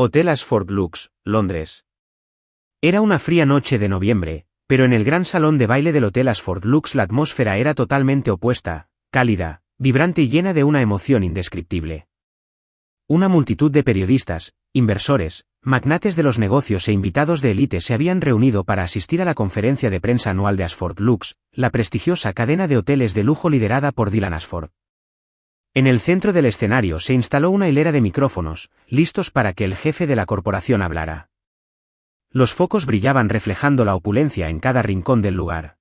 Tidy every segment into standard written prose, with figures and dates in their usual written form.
Hotel Ashford Lux, Londres. Era una fría noche de noviembre, pero en el gran salón de baile del Hotel Ashford Lux la atmósfera era totalmente opuesta, cálida, vibrante y llena de una emoción indescriptible. Una multitud de periodistas, inversores, magnates de los negocios e invitados de élite se habían reunido para asistir a la conferencia de prensa anual de Ashford Lux, la prestigiosa cadena de hoteles de lujo liderada por Dylan Ashford. En el centro del escenario se instaló una hilera de micrófonos, listos para que el jefe de la corporación hablara. Los focos brillaban reflejando la opulencia en cada rincón del lugar.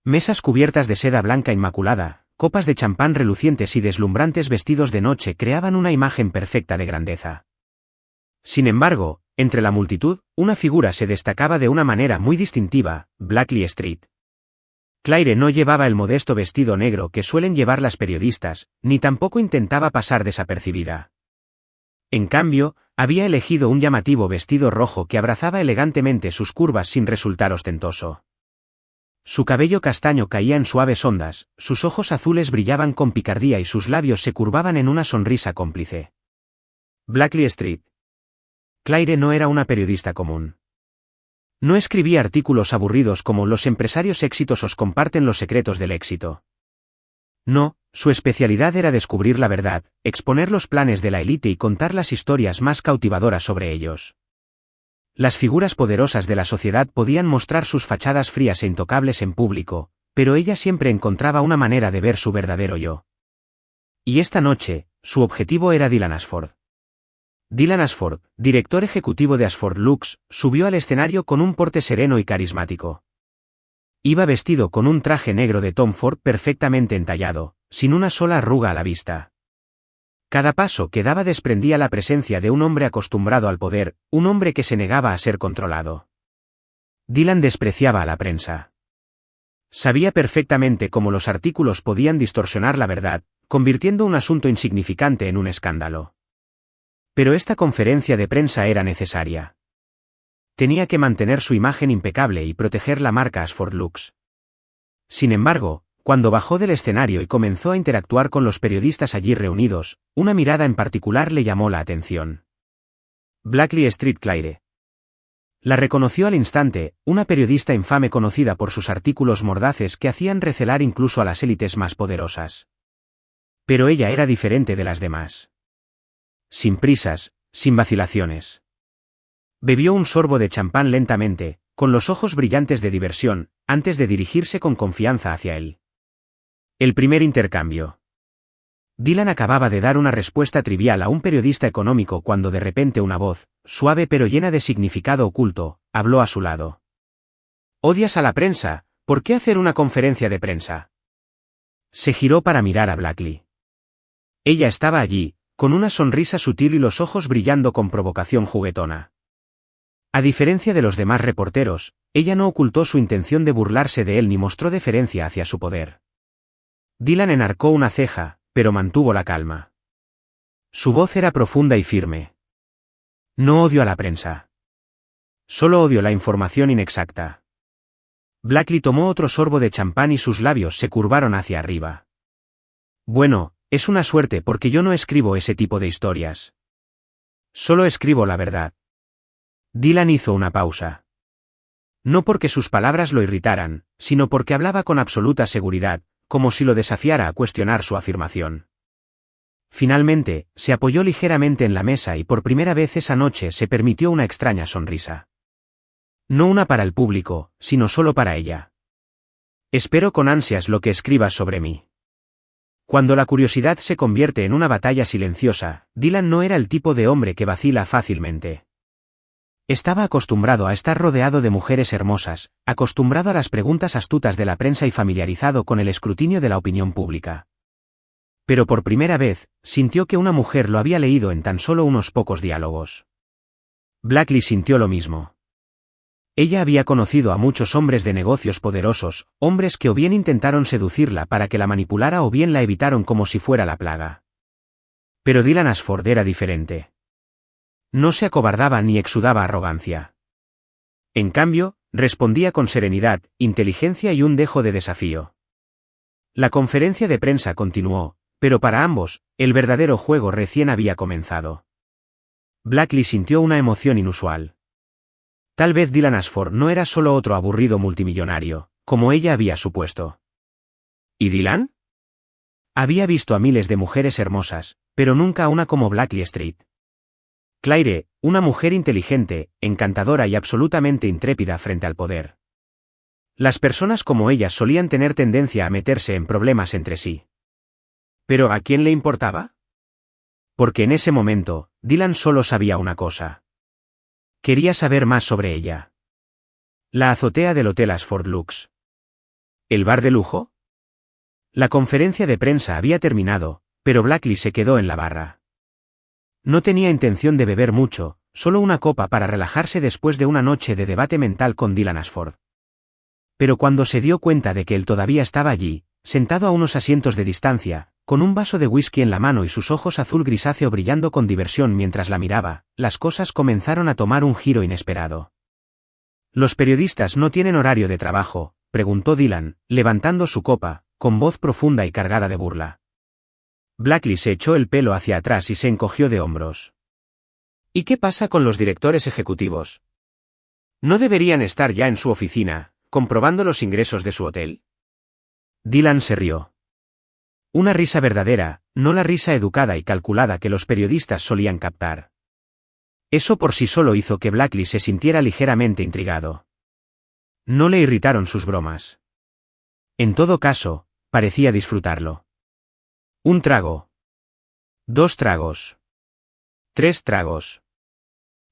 Mesas cubiertas de seda blanca inmaculada, copas de champán relucientes y deslumbrantes vestidos de noche creaban una imagen perfecta de grandeza. Sin embargo, entre la multitud, una figura se destacaba de una manera muy distintiva: Blakely Street. Claire no llevaba el modesto vestido negro que suelen llevar las periodistas, ni tampoco intentaba pasar desapercibida. En cambio, había elegido un llamativo vestido rojo que abrazaba elegantemente sus curvas sin resultar ostentoso. Su cabello castaño caía en suaves ondas, sus ojos azules brillaban con picardía y sus labios se curvaban en una sonrisa cómplice. Blakely Street. Claire no era una periodista común. No escribía artículos aburridos como los empresarios exitosos comparten los secretos del éxito. No, su especialidad era descubrir la verdad, exponer los planes de la élite y contar las historias más cautivadoras sobre ellos. Las figuras poderosas de la sociedad podían mostrar sus fachadas frías e intocables en público, pero ella siempre encontraba una manera de ver su verdadero yo. Y esta noche, su objetivo era Dylan Ashford. Dylan Ashford, director ejecutivo de Ashford Lux, subió al escenario con un porte sereno y carismático. Iba vestido con un traje negro de Tom Ford perfectamente entallado, sin una sola arruga a la vista. Cada paso que daba desprendía la presencia de un hombre acostumbrado al poder, un hombre que se negaba a ser controlado. Dylan despreciaba a la prensa. Sabía perfectamente cómo los artículos podían distorsionar la verdad, convirtiendo un asunto insignificante en un escándalo. Pero esta conferencia de prensa era necesaria. Tenía que mantener su imagen impecable y proteger la marca Ashford Lux. Sin embargo, cuando bajó del escenario y comenzó a interactuar con los periodistas allí reunidos, una mirada en particular le llamó la atención. Blakely Street Claire. La reconoció al instante, una periodista infame conocida por sus artículos mordaces que hacían recelar incluso a las élites más poderosas. Pero ella era diferente de las demás. Sin prisas, sin vacilaciones. Bebió un sorbo de champán lentamente, con los ojos brillantes de diversión, antes de dirigirse con confianza hacia él. El primer intercambio. Dylan acababa de dar una respuesta trivial a un periodista económico cuando de repente una voz, suave pero llena de significado oculto, habló a su lado. «¿Odias a la prensa? ¿Por qué hacer una conferencia de prensa?» Se giró para mirar a Blakely. Ella estaba allí, con una sonrisa sutil y los ojos brillando con provocación juguetona. A diferencia de los demás reporteros, ella no ocultó su intención de burlarse de él ni mostró deferencia hacia su poder. Dylan enarcó una ceja, pero mantuvo la calma. Su voz era profunda y firme. No odio a la prensa. Solo odio la información inexacta. Blakely tomó otro sorbo de champán y sus labios se curvaron hacia arriba. Bueno, es una suerte porque yo no escribo ese tipo de historias. Solo escribo la verdad. Dylan hizo una pausa. No porque sus palabras lo irritaran, sino porque hablaba con absoluta seguridad, como si lo desafiara a cuestionar su afirmación. Finalmente, se apoyó ligeramente en la mesa y por primera vez esa noche se permitió una extraña sonrisa. No una para el público, sino solo para ella. Espero con ansias lo que escribas sobre mí. Cuando la curiosidad se convierte en una batalla silenciosa, Dylan no era el tipo de hombre que vacila fácilmente. Estaba acostumbrado a estar rodeado de mujeres hermosas, acostumbrado a las preguntas astutas de la prensa y familiarizado con el escrutinio de la opinión pública. Pero por primera vez, sintió que una mujer lo había leído en tan solo unos pocos diálogos. Blakely sintió lo mismo. Ella había conocido a muchos hombres de negocios poderosos, hombres que o bien intentaron seducirla para que la manipulara o bien la evitaron como si fuera la plaga. Pero Dylan Ashford era diferente. No se acobardaba ni exudaba arrogancia. En cambio, respondía con serenidad, inteligencia y un dejo de desafío. La conferencia de prensa continuó, pero para ambos, el verdadero juego recién había comenzado. Blackley sintió una emoción inusual. Tal vez Dylan Ashford no era solo otro aburrido multimillonario, como ella había supuesto. ¿Y Dylan? Había visto a miles de mujeres hermosas, pero nunca a una como Blackley Street. Claire, una mujer inteligente, encantadora y absolutamente intrépida frente al poder. Las personas como ella solían tener tendencia a meterse en problemas entre sí. ¿Pero a quién le importaba? Porque en ese momento, Dylan solo sabía una cosa. Quería saber más sobre ella. La azotea del Hotel Ashford Lux. ¿El bar de lujo? La conferencia de prensa había terminado, pero Blackley se quedó en la barra. No tenía intención de beber mucho, solo una copa para relajarse después de una noche de debate mental con Dylan Ashford. Pero cuando se dio cuenta de que él todavía estaba allí, sentado a unos asientos de distancia, con un vaso de whisky en la mano y sus ojos azul grisáceo brillando con diversión mientras la miraba, las cosas comenzaron a tomar un giro inesperado. ¿Los periodistas no tienen horario de trabajo?, preguntó Dylan, levantando su copa, con voz profunda y cargada de burla. Blackley se echó el pelo hacia atrás y se encogió de hombros. ¿Y qué pasa con los directores ejecutivos? ¿No deberían estar ya en su oficina, comprobando los ingresos de su hotel? Dylan se rió. Una risa verdadera, no la risa educada y calculada que los periodistas solían captar. Eso por sí solo hizo que Blackley se sintiera ligeramente intrigado. No le irritaron sus bromas. En todo caso, parecía disfrutarlo. Un trago. 2 tragos. 3 tragos.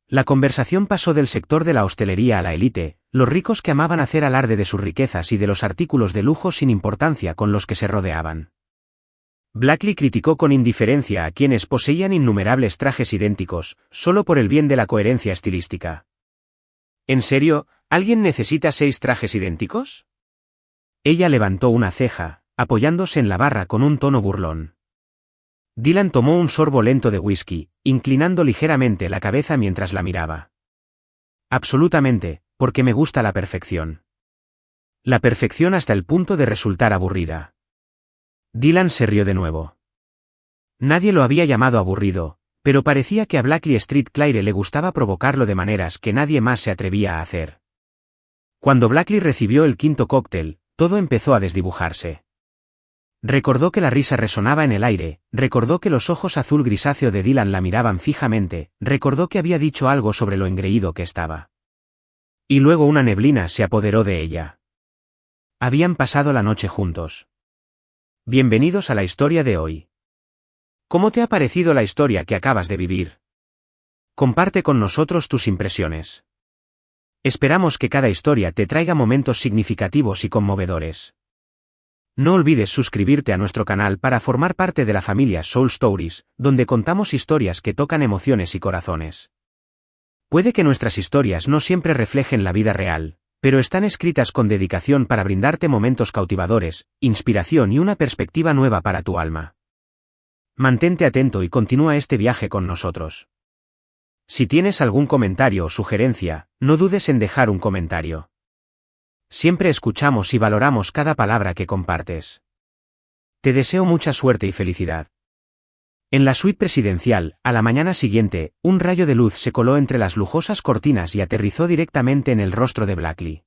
La conversación pasó del sector de la hostelería a la élite, los ricos que amaban hacer alarde de sus riquezas y de los artículos de lujo sin importancia con los que se rodeaban. Blackley criticó con indiferencia a quienes poseían innumerables trajes idénticos, solo por el bien de la coherencia estilística. ¿En serio, alguien necesita 6 trajes idénticos? Ella levantó una ceja, apoyándose en la barra con un tono burlón. Dylan tomó un sorbo lento de whisky, inclinando ligeramente la cabeza mientras la miraba. Absolutamente, porque me gusta la perfección. La perfección hasta el punto de resultar aburrida. Dylan se rió de nuevo. Nadie lo había llamado aburrido, pero parecía que a Blackley Street Claire le gustaba provocarlo de maneras que nadie más se atrevía a hacer. Cuando Blackley recibió el 5.º cóctel, todo empezó a desdibujarse. Recordó que la risa resonaba en el aire, recordó que los ojos azul grisáceo de Dylan la miraban fijamente, recordó que había dicho algo sobre lo engreído que estaba. Y luego una neblina se apoderó de ella. Habían pasado la noche juntos. Bienvenidos a la historia de hoy. ¿Cómo te ha parecido la historia que acabas de vivir? Comparte con nosotros tus impresiones. Esperamos que cada historia te traiga momentos significativos y conmovedores. No olvides suscribirte a nuestro canal para formar parte de la familia Soul Stories, donde contamos historias que tocan emociones y corazones. Puede que nuestras historias no siempre reflejen la vida real, pero están escritas con dedicación para brindarte momentos cautivadores, inspiración y una perspectiva nueva para tu alma. Mantente atento y continúa este viaje con nosotros. Si tienes algún comentario o sugerencia, no dudes en dejar un comentario. Siempre escuchamos y valoramos cada palabra que compartes. Te deseo mucha suerte y felicidad. En la suite presidencial, a la mañana siguiente, un rayo de luz se coló entre las lujosas cortinas y aterrizó directamente en el rostro de Blackley.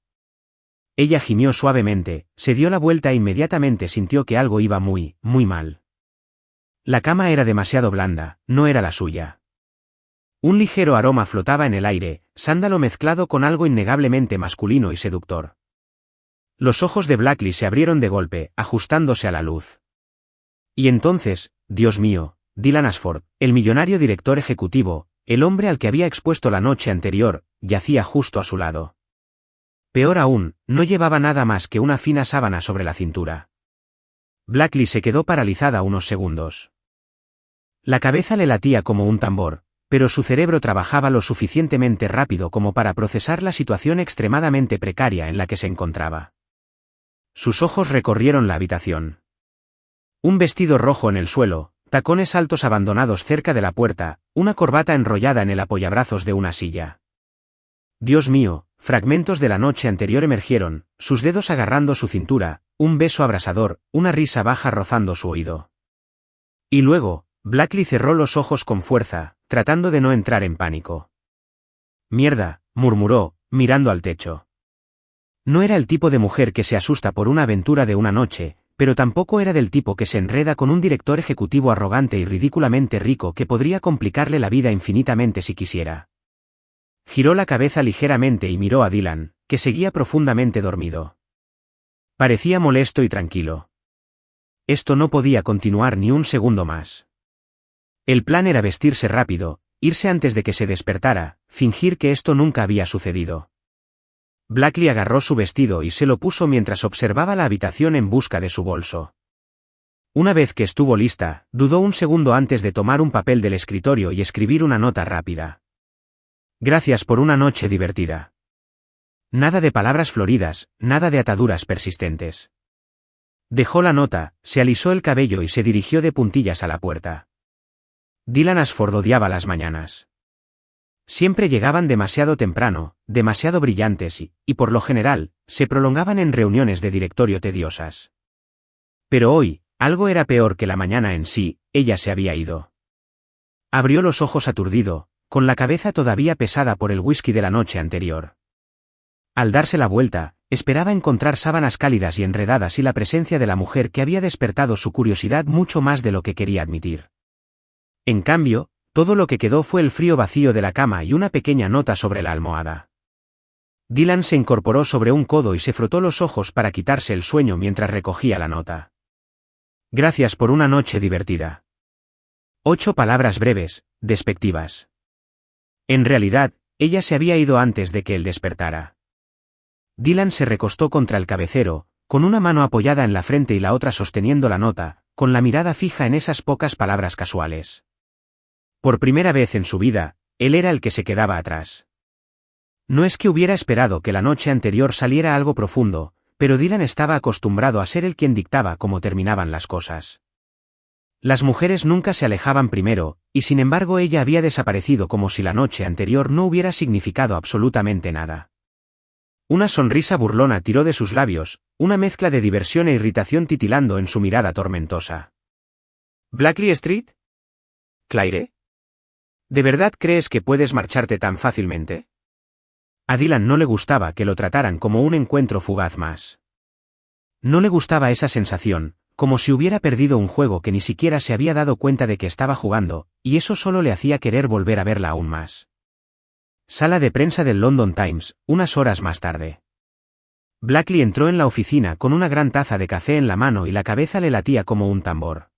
Ella gimió suavemente, se dio la vuelta e inmediatamente sintió que algo iba muy mal. La cama era demasiado blanda, no era la suya. Un ligero aroma flotaba en el aire, sándalo mezclado con algo innegablemente masculino y seductor. Los ojos de Blackley se abrieron de golpe, ajustándose a la luz. Y entonces, Dios mío, Dylan Ashford, el millonario director ejecutivo, el hombre al que había expuesto la noche anterior, yacía justo a su lado. Peor aún, no llevaba nada más que una fina sábana sobre la cintura. Blackley se quedó paralizada unos segundos. La cabeza le latía como un tambor, pero su cerebro trabajaba lo suficientemente rápido como para procesar la situación extremadamente precaria en la que se encontraba. Sus ojos recorrieron la habitación. Un vestido rojo en el suelo, tacones altos abandonados cerca de la puerta, una corbata enrollada en el apoyabrazos de una silla. Dios mío, fragmentos de la noche anterior emergieron, sus dedos agarrando su cintura, un beso abrasador, una risa baja rozando su oído. Y luego, Blackley cerró los ojos con fuerza, tratando de no entrar en pánico. Mierda, murmuró, mirando al techo. No era el tipo de mujer que se asusta por una aventura de una noche, pero tampoco era del tipo que se enreda con un director ejecutivo arrogante y ridículamente rico que podría complicarle la vida infinitamente si quisiera. Giró la cabeza ligeramente y miró a Dylan, que seguía profundamente dormido. Parecía molesto y tranquilo. Esto no podía continuar ni un segundo más. El plan era vestirse rápido, irse antes de que se despertara, fingir que esto nunca había sucedido. Blackley agarró su vestido y se lo puso mientras observaba la habitación en busca de su bolso. Una vez que estuvo lista, dudó un segundo antes de tomar un papel del escritorio y escribir una nota rápida. Gracias por una noche divertida. Nada de palabras floridas, nada de ataduras persistentes. Dejó la nota, se alisó el cabello y se dirigió de puntillas a la puerta. Dylan Ashford odiaba las mañanas. Siempre llegaban demasiado temprano, demasiado brillantes y por lo general, se prolongaban en reuniones de directorio tediosas. Pero hoy, algo era peor que la mañana en sí, ella se había ido. Abrió los ojos aturdido, con la cabeza todavía pesada por el whisky de la noche anterior. Al darse la vuelta, esperaba encontrar sábanas cálidas y enredadas y la presencia de la mujer que había despertado su curiosidad mucho más de lo que quería admitir. En cambio, todo lo que quedó fue el frío vacío de la cama y una pequeña nota sobre la almohada. Dylan se incorporó sobre un codo y se frotó los ojos para quitarse el sueño mientras recogía la nota. Gracias por una noche divertida. 8 palabras breves, despectivas. En realidad, ella se había ido antes de que él despertara. Dylan se recostó contra el cabecero, con una mano apoyada en la frente y la otra sosteniendo la nota, con la mirada fija en esas pocas palabras casuales. Por primera vez en su vida, él era el que se quedaba atrás. No es que hubiera esperado que la noche anterior saliera algo profundo, pero Dylan estaba acostumbrado a ser el quien dictaba cómo terminaban las cosas. Las mujeres nunca se alejaban primero, y sin embargo ella había desaparecido como si la noche anterior no hubiera significado absolutamente nada. Una sonrisa burlona tiró de sus labios, una mezcla de diversión e irritación titilando en su mirada tormentosa. ¿Blackley Street? ¿Claire? ¿De verdad crees que puedes marcharte tan fácilmente? A Dylan no le gustaba que lo trataran como un encuentro fugaz más. No le gustaba esa sensación, como si hubiera perdido un juego que ni siquiera se había dado cuenta de que estaba jugando, y eso solo le hacía querer volver a verla aún más. Sala de prensa del London Times, unas horas más tarde. Blackley entró en la oficina con una gran taza de café en la mano y la cabeza le latía como un tambor.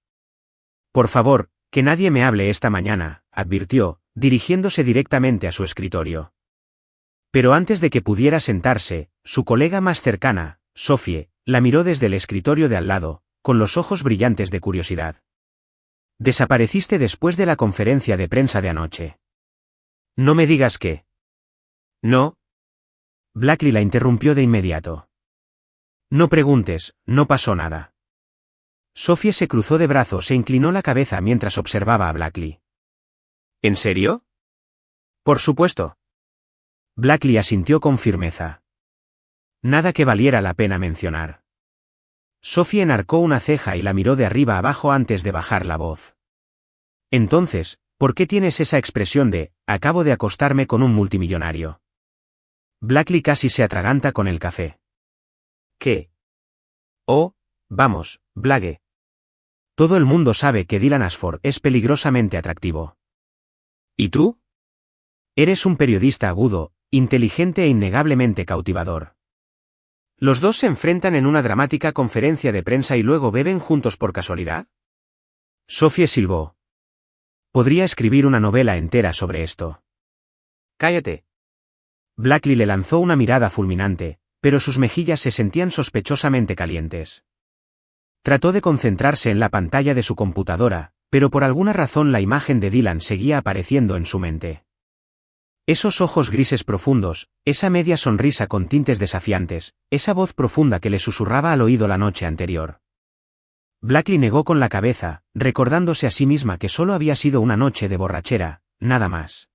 Por favor, que nadie me hable esta mañana, advirtió, dirigiéndose directamente a su escritorio. Pero antes de que pudiera sentarse, su colega más cercana, Sophie, la miró desde el escritorio de al lado, con los ojos brillantes de curiosidad. Desapareciste después de la conferencia de prensa de anoche. No me digas que... No. Blackley la interrumpió de inmediato. No preguntes, no pasó nada. Sophie se cruzó de brazos e inclinó la cabeza mientras observaba a Blackley. ¿En serio? Por supuesto. Blackley asintió con firmeza. Nada que valiera la pena mencionar. Sophie enarcó una ceja y la miró de arriba abajo antes de bajar la voz. Entonces, ¿por qué tienes esa expresión de, acabo de acostarme con un multimillonario? Blackley casi se atraganta con el café. ¿Qué? Oh, vamos, Blake. Todo el mundo sabe que Dylan Ashford es peligrosamente atractivo. ¿Y tú? Eres un periodista agudo, inteligente e innegablemente cautivador. ¿Los dos se enfrentan en una dramática conferencia de prensa y luego beben juntos por casualidad? Sophie silbó. Podría escribir una novela entera sobre esto. Cállate. Blackley le lanzó una mirada fulminante, pero sus mejillas se sentían sospechosamente calientes. Trató de concentrarse en la pantalla de su computadora, pero por alguna razón la imagen de Dylan seguía apareciendo en su mente. Esos ojos grises profundos, esa media sonrisa con tintes desafiantes, esa voz profunda que le susurraba al oído la noche anterior. Blackley negó con la cabeza, recordándose a sí misma que solo había sido una noche de borrachera, nada más.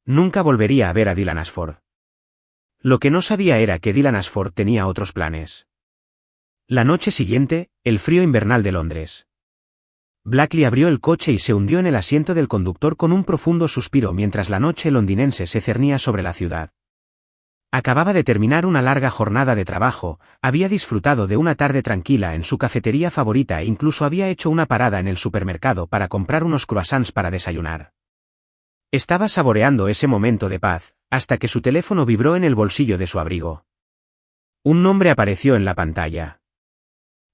Nunca volvería a ver a Dylan Ashford. Lo que no sabía era que Dylan Ashford tenía otros planes. La noche siguiente, el frío invernal de Londres. Blackley abrió el coche y se hundió en el asiento del conductor con un profundo suspiro mientras la noche londinense se cernía sobre la ciudad. Acababa de terminar una larga jornada de trabajo, había disfrutado de una tarde tranquila en su cafetería favorita e incluso había hecho una parada en el supermercado para comprar unos croissants para desayunar. Estaba saboreando ese momento de paz, hasta que su teléfono vibró en el bolsillo de su abrigo. Un nombre apareció en la pantalla.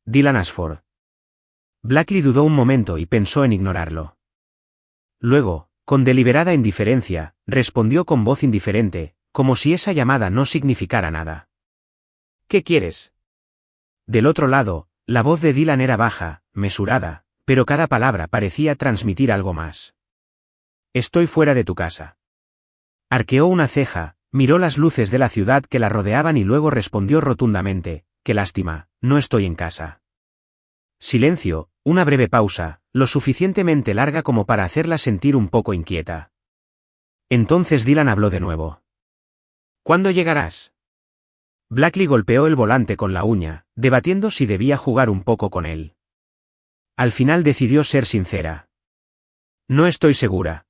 Dylan Ashford. Blackley dudó un momento y pensó en ignorarlo. Luego, con deliberada indiferencia, respondió con voz indiferente, como si esa llamada no significara nada. ¿Qué quieres? Del otro lado, la voz de Dylan era baja, mesurada, pero cada palabra parecía transmitir algo más. Estoy fuera de tu casa. Arqueó una ceja, miró las luces de la ciudad que la rodeaban y luego respondió rotundamente, qué lástima, no estoy en casa. Silencio, una breve pausa, lo suficientemente larga como para hacerla sentir un poco inquieta. Entonces Dylan habló de nuevo. ¿Cuándo llegarás? Blackley golpeó el volante con la uña, debatiendo si debía jugar un poco con él. Al final decidió ser sincera. No estoy segura.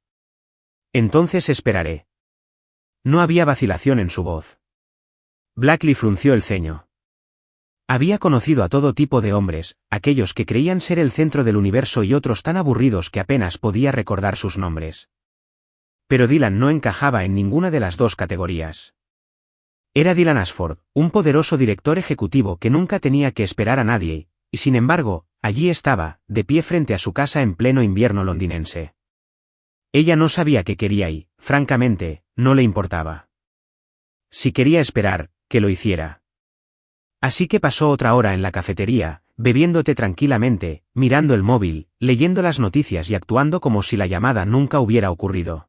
Entonces esperaré. No había vacilación en su voz. Blackley frunció el ceño. Había conocido a todo tipo de hombres, aquellos que creían ser el centro del universo y otros tan aburridos que apenas podía recordar sus nombres. Pero Dylan no encajaba en ninguna de las dos categorías. Era Dylan Ashford, un poderoso director ejecutivo que nunca tenía que esperar a nadie, y sin embargo, allí estaba, de pie frente a su casa en pleno invierno londinense. Ella no sabía qué quería y, francamente, no le importaba. Si quería esperar, que lo hiciera. Así que pasó otra hora en la cafetería, bebiendo té tranquilamente, mirando el móvil, leyendo las noticias y actuando como si la llamada nunca hubiera ocurrido.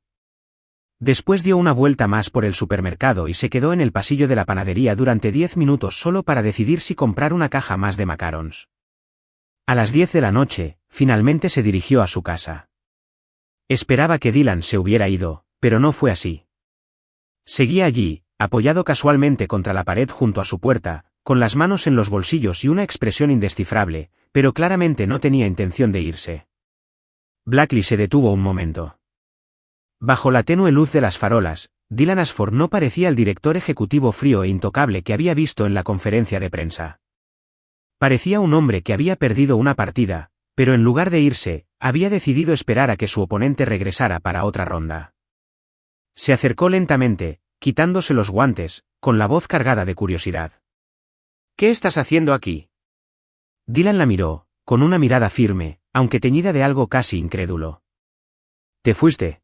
Después dio una vuelta más por el supermercado y se quedó en el pasillo de la panadería durante 10 minutos solo para decidir si comprar una caja más de macarons. A las 10 de la noche, finalmente se dirigió a su casa. Esperaba que Dylan se hubiera ido, pero no fue así. Seguía allí, apoyado casualmente contra la pared junto a su puerta, con las manos en los bolsillos y una expresión indescifrable, pero claramente no tenía intención de irse. Blackley se detuvo un momento. Bajo la tenue luz de las farolas, Dylan Ashford no parecía el director ejecutivo frío e intocable que había visto en la conferencia de prensa. Parecía un hombre que había perdido una partida, pero en lugar de irse, había decidido esperar a que su oponente regresara para otra ronda. Se acercó lentamente, quitándose los guantes, con la voz cargada de curiosidad. ¿Qué estás haciendo aquí? Dylan la miró, con una mirada firme, aunque teñida de algo casi incrédulo. ¿Te fuiste?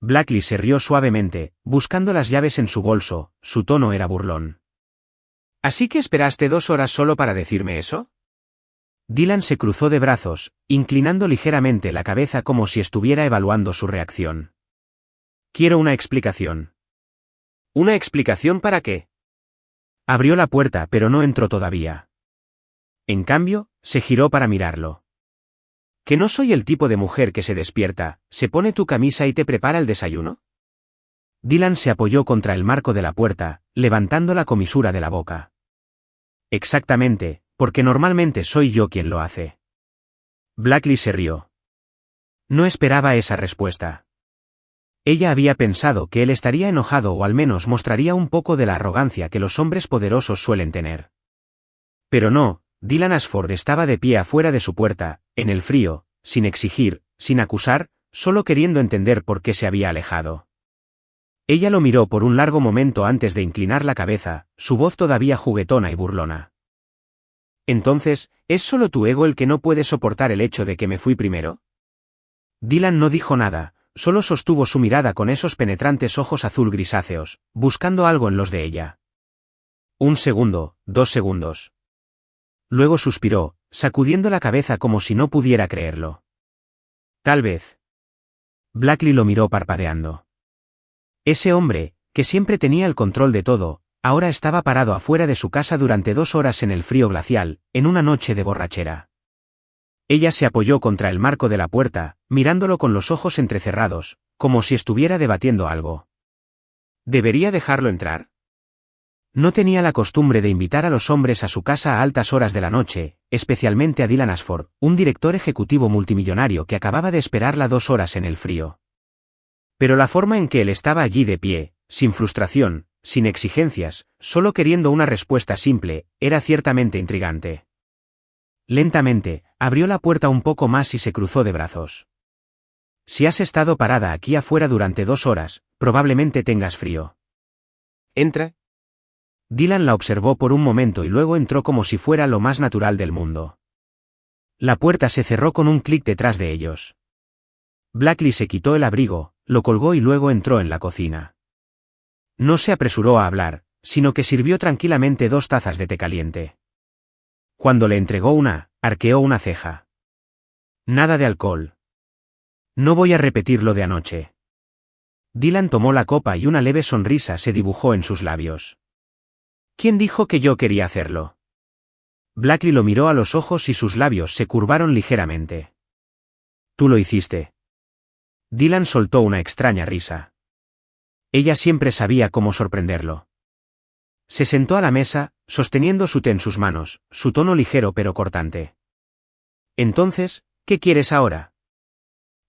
Blackley se rió suavemente, buscando las llaves en su bolso, su tono era burlón. ¿Así que esperaste 2 horas solo para decirme eso? Dylan se cruzó de brazos, inclinando ligeramente la cabeza como si estuviera evaluando su reacción. Quiero una explicación. ¿Una explicación para qué? Abrió la puerta pero no entró todavía. En cambio, se giró para mirarlo. ¿Que no soy el tipo de mujer que se despierta, se pone tu camisa y te prepara el desayuno? Dylan se apoyó contra el marco de la puerta, levantando la comisura de la boca. Exactamente, porque normalmente soy yo quien lo hace. Blackley se rió. No esperaba esa respuesta. Ella había pensado que él estaría enojado o al menos mostraría un poco de la arrogancia que los hombres poderosos suelen tener. Pero no, Dylan Ashford estaba de pie afuera de su puerta, en el frío, sin exigir, sin acusar, solo queriendo entender por qué se había alejado. Ella lo miró por un largo momento antes de inclinar la cabeza, su voz todavía juguetona y burlona. Entonces, ¿es solo tu ego el que no puede soportar el hecho de que me fui primero? Dylan no dijo nada, solo sostuvo su mirada con esos penetrantes ojos azul grisáceos, buscando algo en los de ella. 1 segundo, 2 segundos. Luego suspiró, sacudiendo la cabeza como si no pudiera creerlo. Tal vez. Blackley lo miró parpadeando. Ese hombre, que siempre tenía el control de todo, ahora estaba parado afuera de su casa durante 2 horas en el frío glacial, en una noche de borrachera. Ella se apoyó contra el marco de la puerta, mirándolo con los ojos entrecerrados, como si estuviera debatiendo algo. ¿Debería dejarlo entrar? No tenía la costumbre de invitar a los hombres a su casa a altas horas de la noche, especialmente a Dylan Ashford, un director ejecutivo multimillonario que acababa de esperarla 2 horas en el frío. Pero la forma en que él estaba allí de pie, sin frustración, sin exigencias, solo queriendo una respuesta simple, era ciertamente intrigante. Lentamente, abrió la puerta un poco más y se cruzó de brazos. Si has estado parada aquí afuera durante 2 horas, probablemente tengas frío. Entra. Dylan la observó por un momento y luego entró como si fuera lo más natural del mundo. La puerta se cerró con un clic detrás de ellos. Blackley se quitó el abrigo, lo colgó y luego entró en la cocina. No se apresuró a hablar, sino que sirvió tranquilamente 2 tazas de té caliente. Cuando le entregó una, arqueó una ceja. Nada de alcohol. No voy a repetir lo de anoche. Dylan tomó la copa y una leve sonrisa se dibujó en sus labios. ¿Quién dijo que yo quería hacerlo? Blackley lo miró a los ojos y sus labios se curvaron ligeramente. Tú lo hiciste. Dylan soltó una extraña risa. Ella siempre sabía cómo sorprenderlo. Se sentó a la mesa, sosteniendo su té en sus manos, su tono ligero pero cortante. Entonces, ¿qué quieres ahora?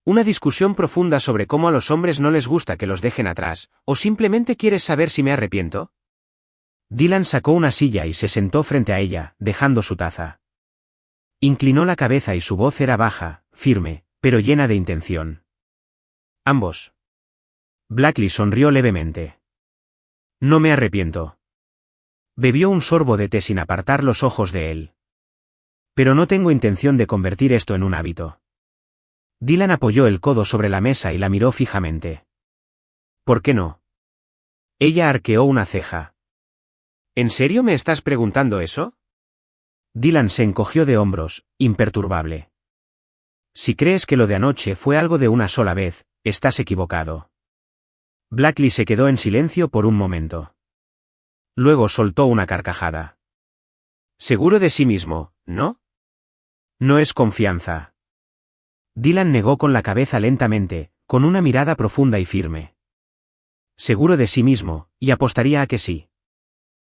¿Una discusión profunda sobre cómo a los hombres no les gusta que los dejen atrás, o simplemente quieres saber si me arrepiento? Dylan sacó una silla y se sentó frente a ella, dejando su taza. Inclinó la cabeza y su voz era baja, firme, pero llena de intención. Ambos. Blackley sonrió levemente. No me arrepiento. Bebió un sorbo de té sin apartar los ojos de él. Pero no tengo intención de convertir esto en un hábito. Dylan apoyó el codo sobre la mesa y la miró fijamente. ¿Por qué no? Ella arqueó una ceja. ¿En serio me estás preguntando eso? Dylan se encogió de hombros, imperturbable. Si crees que lo de anoche fue algo de una sola vez, estás equivocado. Blackley se quedó en silencio por un momento. Luego soltó una carcajada. Seguro de sí mismo, ¿no? No es confianza. Dylan negó con la cabeza lentamente, con una mirada profunda y firme. Seguro de sí mismo, y apostaría a que sí.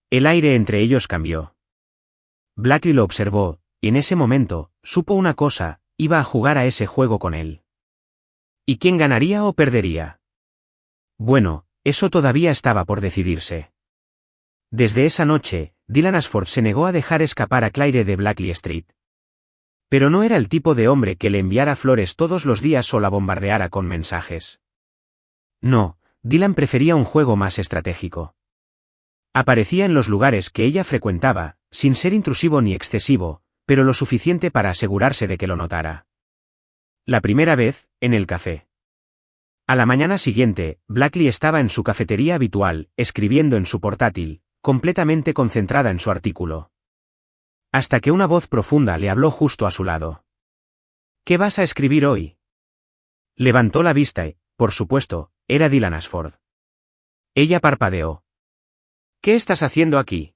El aire entre ellos cambió. Blackley lo observó, y en ese momento, supo una cosa, iba a jugar a ese juego con él. ¿Y quién ganaría o perdería? Bueno, eso todavía estaba por decidirse. Desde esa noche, Dylan Ashford se negó a dejar escapar a Claire de Blackley Street. Pero no era el tipo de hombre que le enviara flores todos los días o la bombardeara con mensajes. No, Dylan prefería un juego más estratégico. Aparecía en los lugares que ella frecuentaba, sin ser intrusivo ni excesivo, pero lo suficiente para asegurarse de que lo notara. La primera vez, en el café. A la mañana siguiente, Blackley estaba en su cafetería habitual, escribiendo en su portátil, completamente concentrada en su artículo. Hasta que una voz profunda le habló justo a su lado. ¿Qué vas a escribir hoy? Levantó la vista y, por supuesto, era Dylan Ashford. Ella parpadeó. ¿Qué estás haciendo aquí?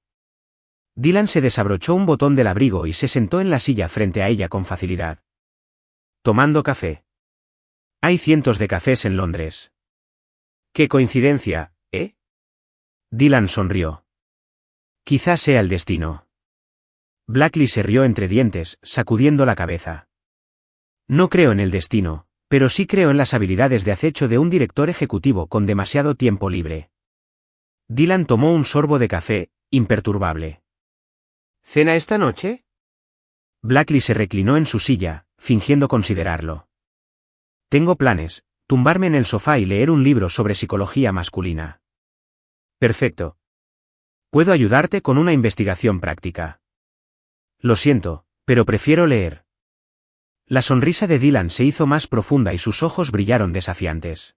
Dylan se desabrochó un botón del abrigo y se sentó en la silla frente a ella con facilidad. Tomando café. Hay cientos de cafés en Londres. ¡Qué coincidencia, ¿eh? Dylan sonrió. Quizás sea el destino. Blackley se rió entre dientes, sacudiendo la cabeza. No creo en el destino, pero sí creo en las habilidades de acecho de un director ejecutivo con demasiado tiempo libre. Dylan tomó un sorbo de café, imperturbable. ¿Cena esta noche? Blackley se reclinó en su silla, fingiendo considerarlo. Tengo planes, tumbarme en el sofá y leer un libro sobre psicología masculina. Perfecto. Puedo ayudarte con una investigación práctica. Lo siento, pero prefiero leer. La sonrisa de Dylan se hizo más profunda y sus ojos brillaron desafiantes.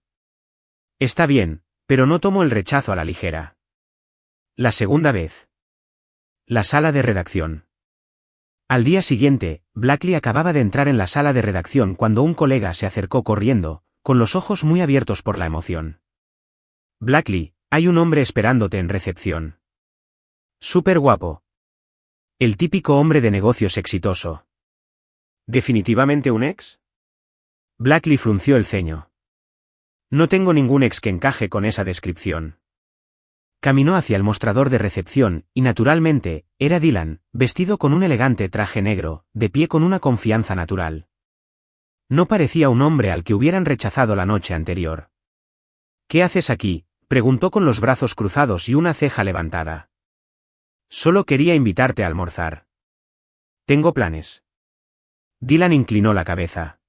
Está bien, pero no tomo el rechazo a la ligera. La segunda vez. La sala de redacción. Al día siguiente, Blackley acababa de entrar en la sala de redacción cuando un colega se acercó corriendo, con los ojos muy abiertos por la emoción. Blackley, hay un hombre esperándote en recepción. Súper guapo. El típico hombre de negocios exitoso. ¿Definitivamente un ex? Blackley frunció el ceño. No tengo ningún ex que encaje con esa descripción. Caminó hacia el mostrador de recepción, y naturalmente, era Dylan, vestido con un elegante traje negro, de pie con una confianza natural. No parecía un hombre al que hubieran rechazado la noche anterior. «¿Qué haces aquí?», preguntó con los brazos cruzados y una ceja levantada. «Solo quería invitarte a almorzar. Tengo planes». Dylan inclinó la cabeza.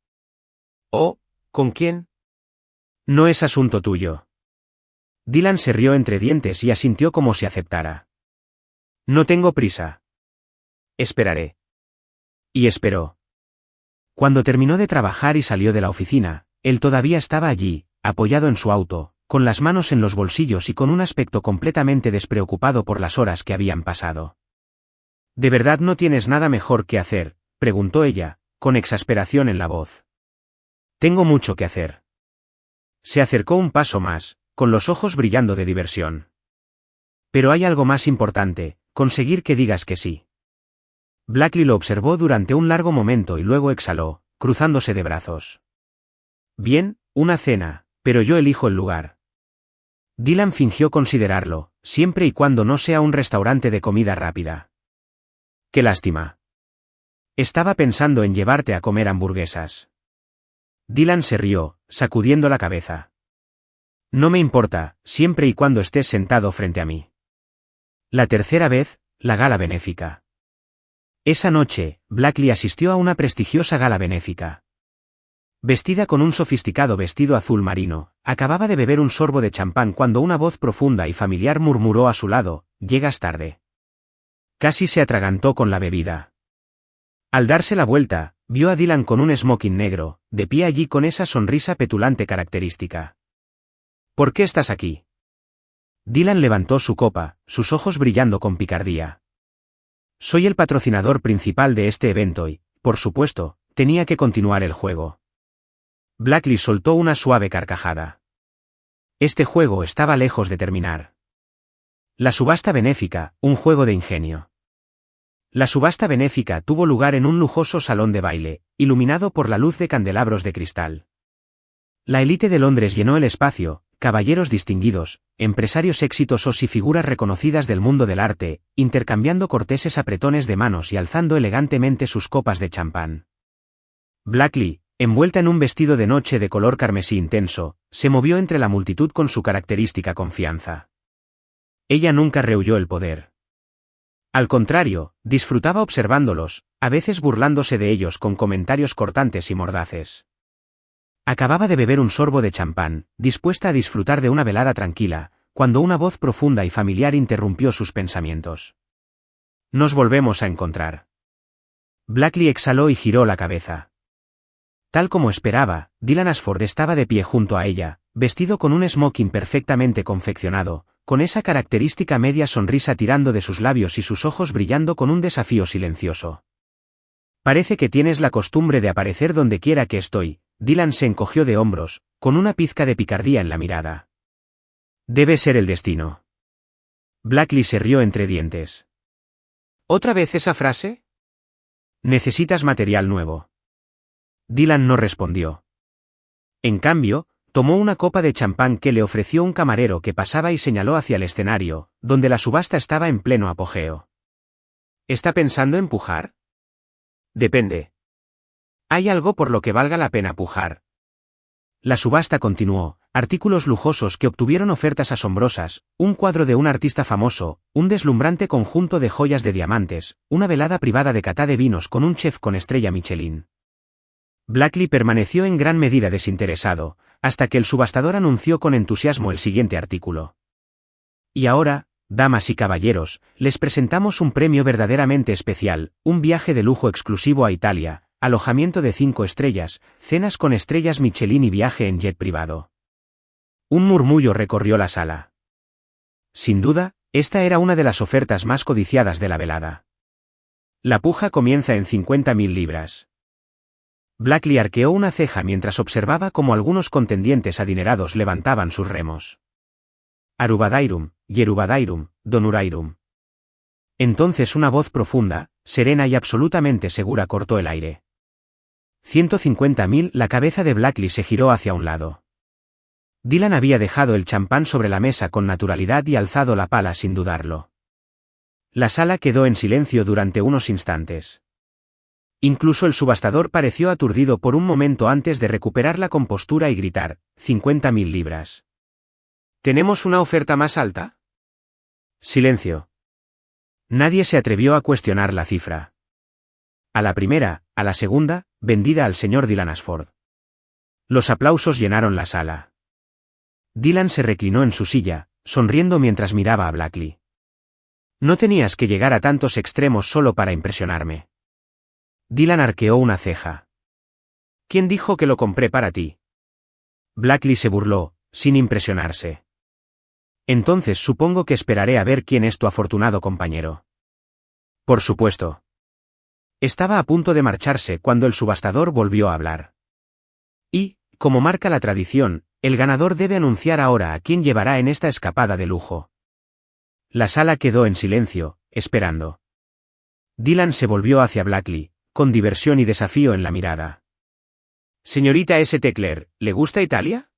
«¿Oh? ¿Con quién?» «No es asunto tuyo». Dylan se rió entre dientes y asintió como si aceptara. «No tengo prisa. Esperaré». Y esperó. Cuando terminó de trabajar y salió de la oficina, él todavía estaba allí, apoyado en su auto, con las manos en los bolsillos y con un aspecto completamente despreocupado por las horas que habían pasado. «¿De verdad no tienes nada mejor que hacer?», preguntó ella, con exasperación en la voz. «Tengo mucho que hacer». Se acercó un paso más, con los ojos brillando de diversión. «Pero hay algo más importante, conseguir que digas que sí». Blackley lo observó durante un largo momento y luego exhaló, cruzándose de brazos. «Bien, una cena, pero yo elijo el lugar». Dylan fingió considerarlo, siempre y cuando no sea un restaurante de comida rápida. «Qué lástima. Estaba pensando en llevarte a comer hamburguesas». Dylan se rió, sacudiendo la cabeza. «No me importa, siempre y cuando estés sentado frente a mí». La tercera vez, la gala benéfica. Esa noche, Blackley asistió a una prestigiosa gala benéfica. Vestida con un sofisticado vestido azul marino, acababa de beber un sorbo de champán cuando una voz profunda y familiar murmuró a su lado: «Llegas tarde». Casi se atragantó con la bebida. Al darse la vuelta, vio a Dylan con un smoking negro, de pie allí con esa sonrisa petulante característica. «¿Por qué estás aquí?». Dylan levantó su copa, sus ojos brillando con picardía. «Soy el patrocinador principal de este evento y, por supuesto, tenía que continuar el juego». Blackley soltó una suave carcajada. Este juego estaba lejos de terminar. La subasta benéfica, un juego de ingenio. La subasta benéfica tuvo lugar en un lujoso salón de baile, iluminado por la luz de candelabros de cristal. La élite de Londres llenó el espacio, caballeros distinguidos, empresarios exitosos y figuras reconocidas del mundo del arte, intercambiando corteses apretones de manos y alzando elegantemente sus copas de champán. Blackley, envuelta en un vestido de noche de color carmesí intenso, se movió entre la multitud con su característica confianza. Ella nunca rehuyó el poder. Al contrario, disfrutaba observándolos, a veces burlándose de ellos con comentarios cortantes y mordaces. Acababa de beber un sorbo de champán, dispuesta a disfrutar de una velada tranquila, cuando una voz profunda y familiar interrumpió sus pensamientos. «Nos volvemos a encontrar». Blackley exhaló y giró la cabeza. Tal como esperaba, Dylan Ashford estaba de pie junto a ella, vestido con un smoking perfectamente confeccionado, con esa característica media sonrisa tirando de sus labios y sus ojos brillando con un desafío silencioso. «Parece que tienes la costumbre de aparecer donde quiera que estoy». Dylan se encogió de hombros, con una pizca de picardía en la mirada. «Debe ser el destino». Blackley se rió entre dientes. «¿Otra vez esa frase? ¿Necesitas material nuevo?». Dylan no respondió. En cambio, tomó una copa de champán que le ofreció un camarero que pasaba y señaló hacia el escenario, donde la subasta estaba en pleno apogeo. «¿Está pensando en pujar?». «Depende. Hay algo por lo que valga la pena pujar». La subasta continuó, artículos lujosos que obtuvieron ofertas asombrosas, un cuadro de un artista famoso, un deslumbrante conjunto de joyas de diamantes, una velada privada de cata de vinos con un chef con estrella Michelin. Blackley permaneció en gran medida desinteresado, hasta que el subastador anunció con entusiasmo el siguiente artículo. «Y ahora, damas y caballeros, les presentamos un premio verdaderamente especial, un viaje de lujo exclusivo a Italia, alojamiento de 5 estrellas, cenas con estrellas Michelin y viaje en jet privado». Un murmullo recorrió la sala. Sin duda, esta era una de las ofertas más codiciadas de la velada. «La puja comienza en 50.000 libras». Blackley arqueó una ceja mientras observaba cómo algunos contendientes adinerados levantaban sus remos. «Arubadairum, Yerubadairum, Donurairum». Entonces una voz profunda, serena y absolutamente segura cortó el aire. 150.000. La cabeza de Blackley se giró hacia un lado. Dylan había dejado el champán sobre la mesa con naturalidad y alzado la pala sin dudarlo. La sala quedó en silencio durante unos instantes. Incluso el subastador pareció aturdido por un momento antes de recuperar la compostura y gritar: 50.000 libras. ¿Tenemos una oferta más alta? Silencio. Nadie se atrevió a cuestionar la cifra. A la primera, a la segunda, vendida al señor Dylan Ashford. Los aplausos llenaron la sala. Dylan se reclinó en su silla, sonriendo mientras miraba a Blackley. No tenías que llegar a tantos extremos solo para impresionarme. Dylan arqueó una ceja. ¿Quién dijo que lo compré para ti? Blackley se burló, sin impresionarse. Entonces supongo que esperaré a ver quién es tu afortunado compañero. Por supuesto. Estaba a punto de marcharse cuando el subastador volvió a hablar. Y, como marca la tradición, el ganador debe anunciar ahora a quién llevará en esta escapada de lujo. La sala quedó en silencio, esperando. Dylan se volvió hacia Blackley, con diversión y desafío en la mirada. Señorita St. Clair, ¿le gusta Italia?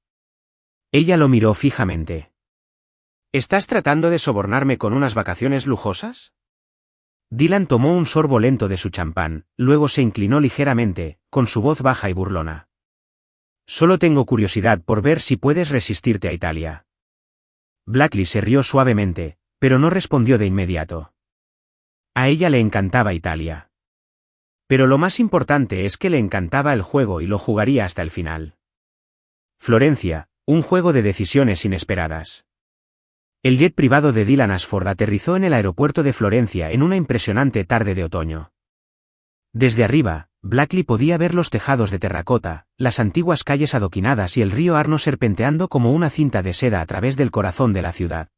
Ella lo miró fijamente. ¿Estás tratando de sobornarme con unas vacaciones lujosas? Dylan tomó un sorbo lento de su champán, luego se inclinó ligeramente, con su voz baja y burlona. Solo tengo curiosidad por ver si puedes resistirte a Italia. Blackley se rió suavemente, pero no respondió de inmediato. A ella le encantaba Italia. Pero lo más importante es que le encantaba el juego y lo jugaría hasta el final. Florencia, un juego de decisiones inesperadas. El jet privado de Dylan Ashford aterrizó en el aeropuerto de Florencia en una impresionante tarde de otoño. Desde arriba, Blackley podía ver los tejados de terracota, las antiguas calles adoquinadas y el río Arno serpenteando como una cinta de seda a través del corazón de la ciudad.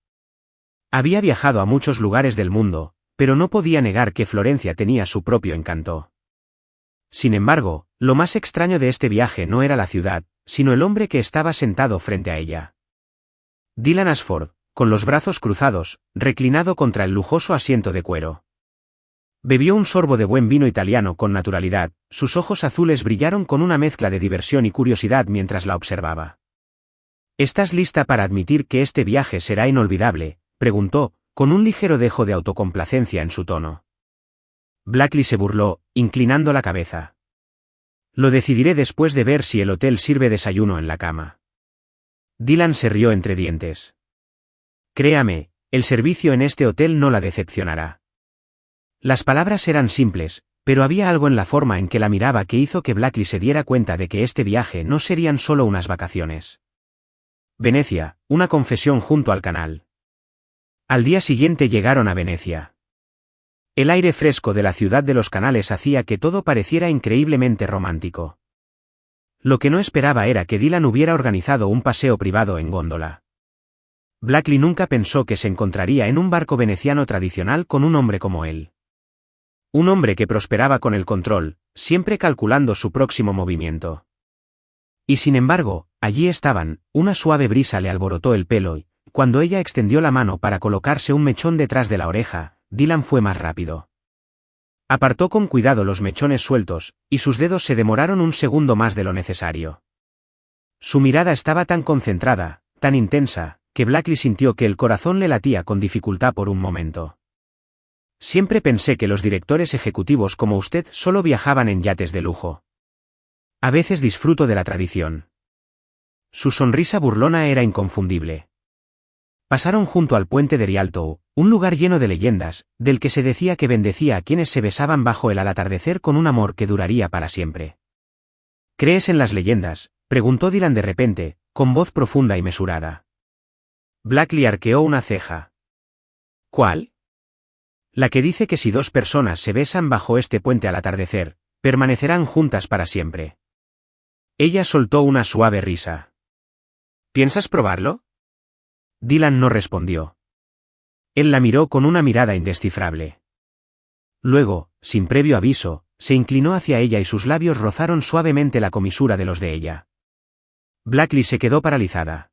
Había viajado a muchos lugares del mundo, pero no podía negar que Florencia tenía su propio encanto. Sin embargo, lo más extraño de este viaje no era la ciudad, sino el hombre que estaba sentado frente a ella. Dylan Ashford, con los brazos cruzados, reclinado contra el lujoso asiento de cuero. Bebió un sorbo de buen vino italiano con naturalidad, sus ojos azules brillaron con una mezcla de diversión y curiosidad mientras la observaba. ¿Estás lista para admitir que este viaje será inolvidable?, preguntó, con un ligero dejo de autocomplacencia en su tono. Blackley se burló, inclinando la cabeza. Lo decidiré después de ver si el hotel sirve desayuno en la cama. Dylan se rió entre dientes. Créame, el servicio en este hotel no la decepcionará. Las palabras eran simples, pero había algo en la forma en que la miraba que hizo que Blackley se diera cuenta de que este viaje no serían solo unas vacaciones. Venecia, una confesión junto al canal. Al día siguiente llegaron a Venecia. El aire fresco de la ciudad de los canales hacía que todo pareciera increíblemente romántico. Lo que no esperaba era que Dylan hubiera organizado un paseo privado en góndola. Blackley nunca pensó que se encontraría en un barco veneciano tradicional con un hombre como él. Un hombre que prosperaba con el control, siempre calculando su próximo movimiento. Y sin embargo, allí estaban, una suave brisa le alborotó el pelo y, cuando ella extendió la mano para colocarse un mechón detrás de la oreja, Dylan fue más rápido. Apartó con cuidado los mechones sueltos, y sus dedos se demoraron un segundo más de lo necesario. Su mirada estaba tan concentrada, tan intensa, que Blackley sintió que el corazón le latía con dificultad por un momento. Siempre pensé que los directores ejecutivos como usted solo viajaban en yates de lujo. A veces disfruto de la tradición. Su sonrisa burlona era inconfundible. Pasaron junto al puente de Rialto, un lugar lleno de leyendas, del que se decía que bendecía a quienes se besaban bajo el atardecer con un amor que duraría para siempre. ¿Crees en las leyendas?, preguntó Dylan de repente, con voz profunda y mesurada. Blackley arqueó una ceja. ¿Cuál? La que dice que si dos personas se besan bajo este puente al atardecer, permanecerán juntas para siempre. Ella soltó una suave risa. ¿Piensas probarlo? Dylan no respondió. Él la miró con una mirada indescifrable. Luego, sin previo aviso, se inclinó hacia ella y sus labios rozaron suavemente la comisura de los de ella. Blackley se quedó paralizada.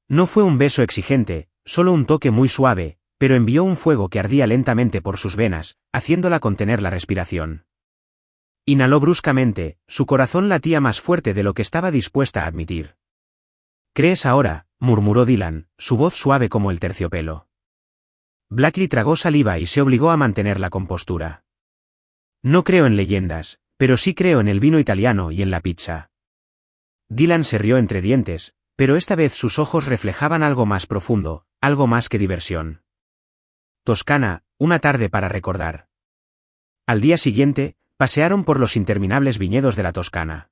No fue un beso exigente, solo un toque muy suave, pero envió un fuego que ardía lentamente por sus venas, haciéndola contener la respiración. Inhaló bruscamente, su corazón latía más fuerte de lo que estaba dispuesta a admitir. ¿Crees ahora?, murmuró Dylan, su voz suave como el terciopelo. Blackley tragó saliva y se obligó a mantener la compostura. No creo en leyendas, pero sí creo en el vino italiano y en la pizza. Dylan se rió entre dientes, pero esta vez sus ojos reflejaban algo más profundo, algo más que diversión. Toscana, una tarde para recordar. Al día siguiente, pasearon por los interminables viñedos de la Toscana.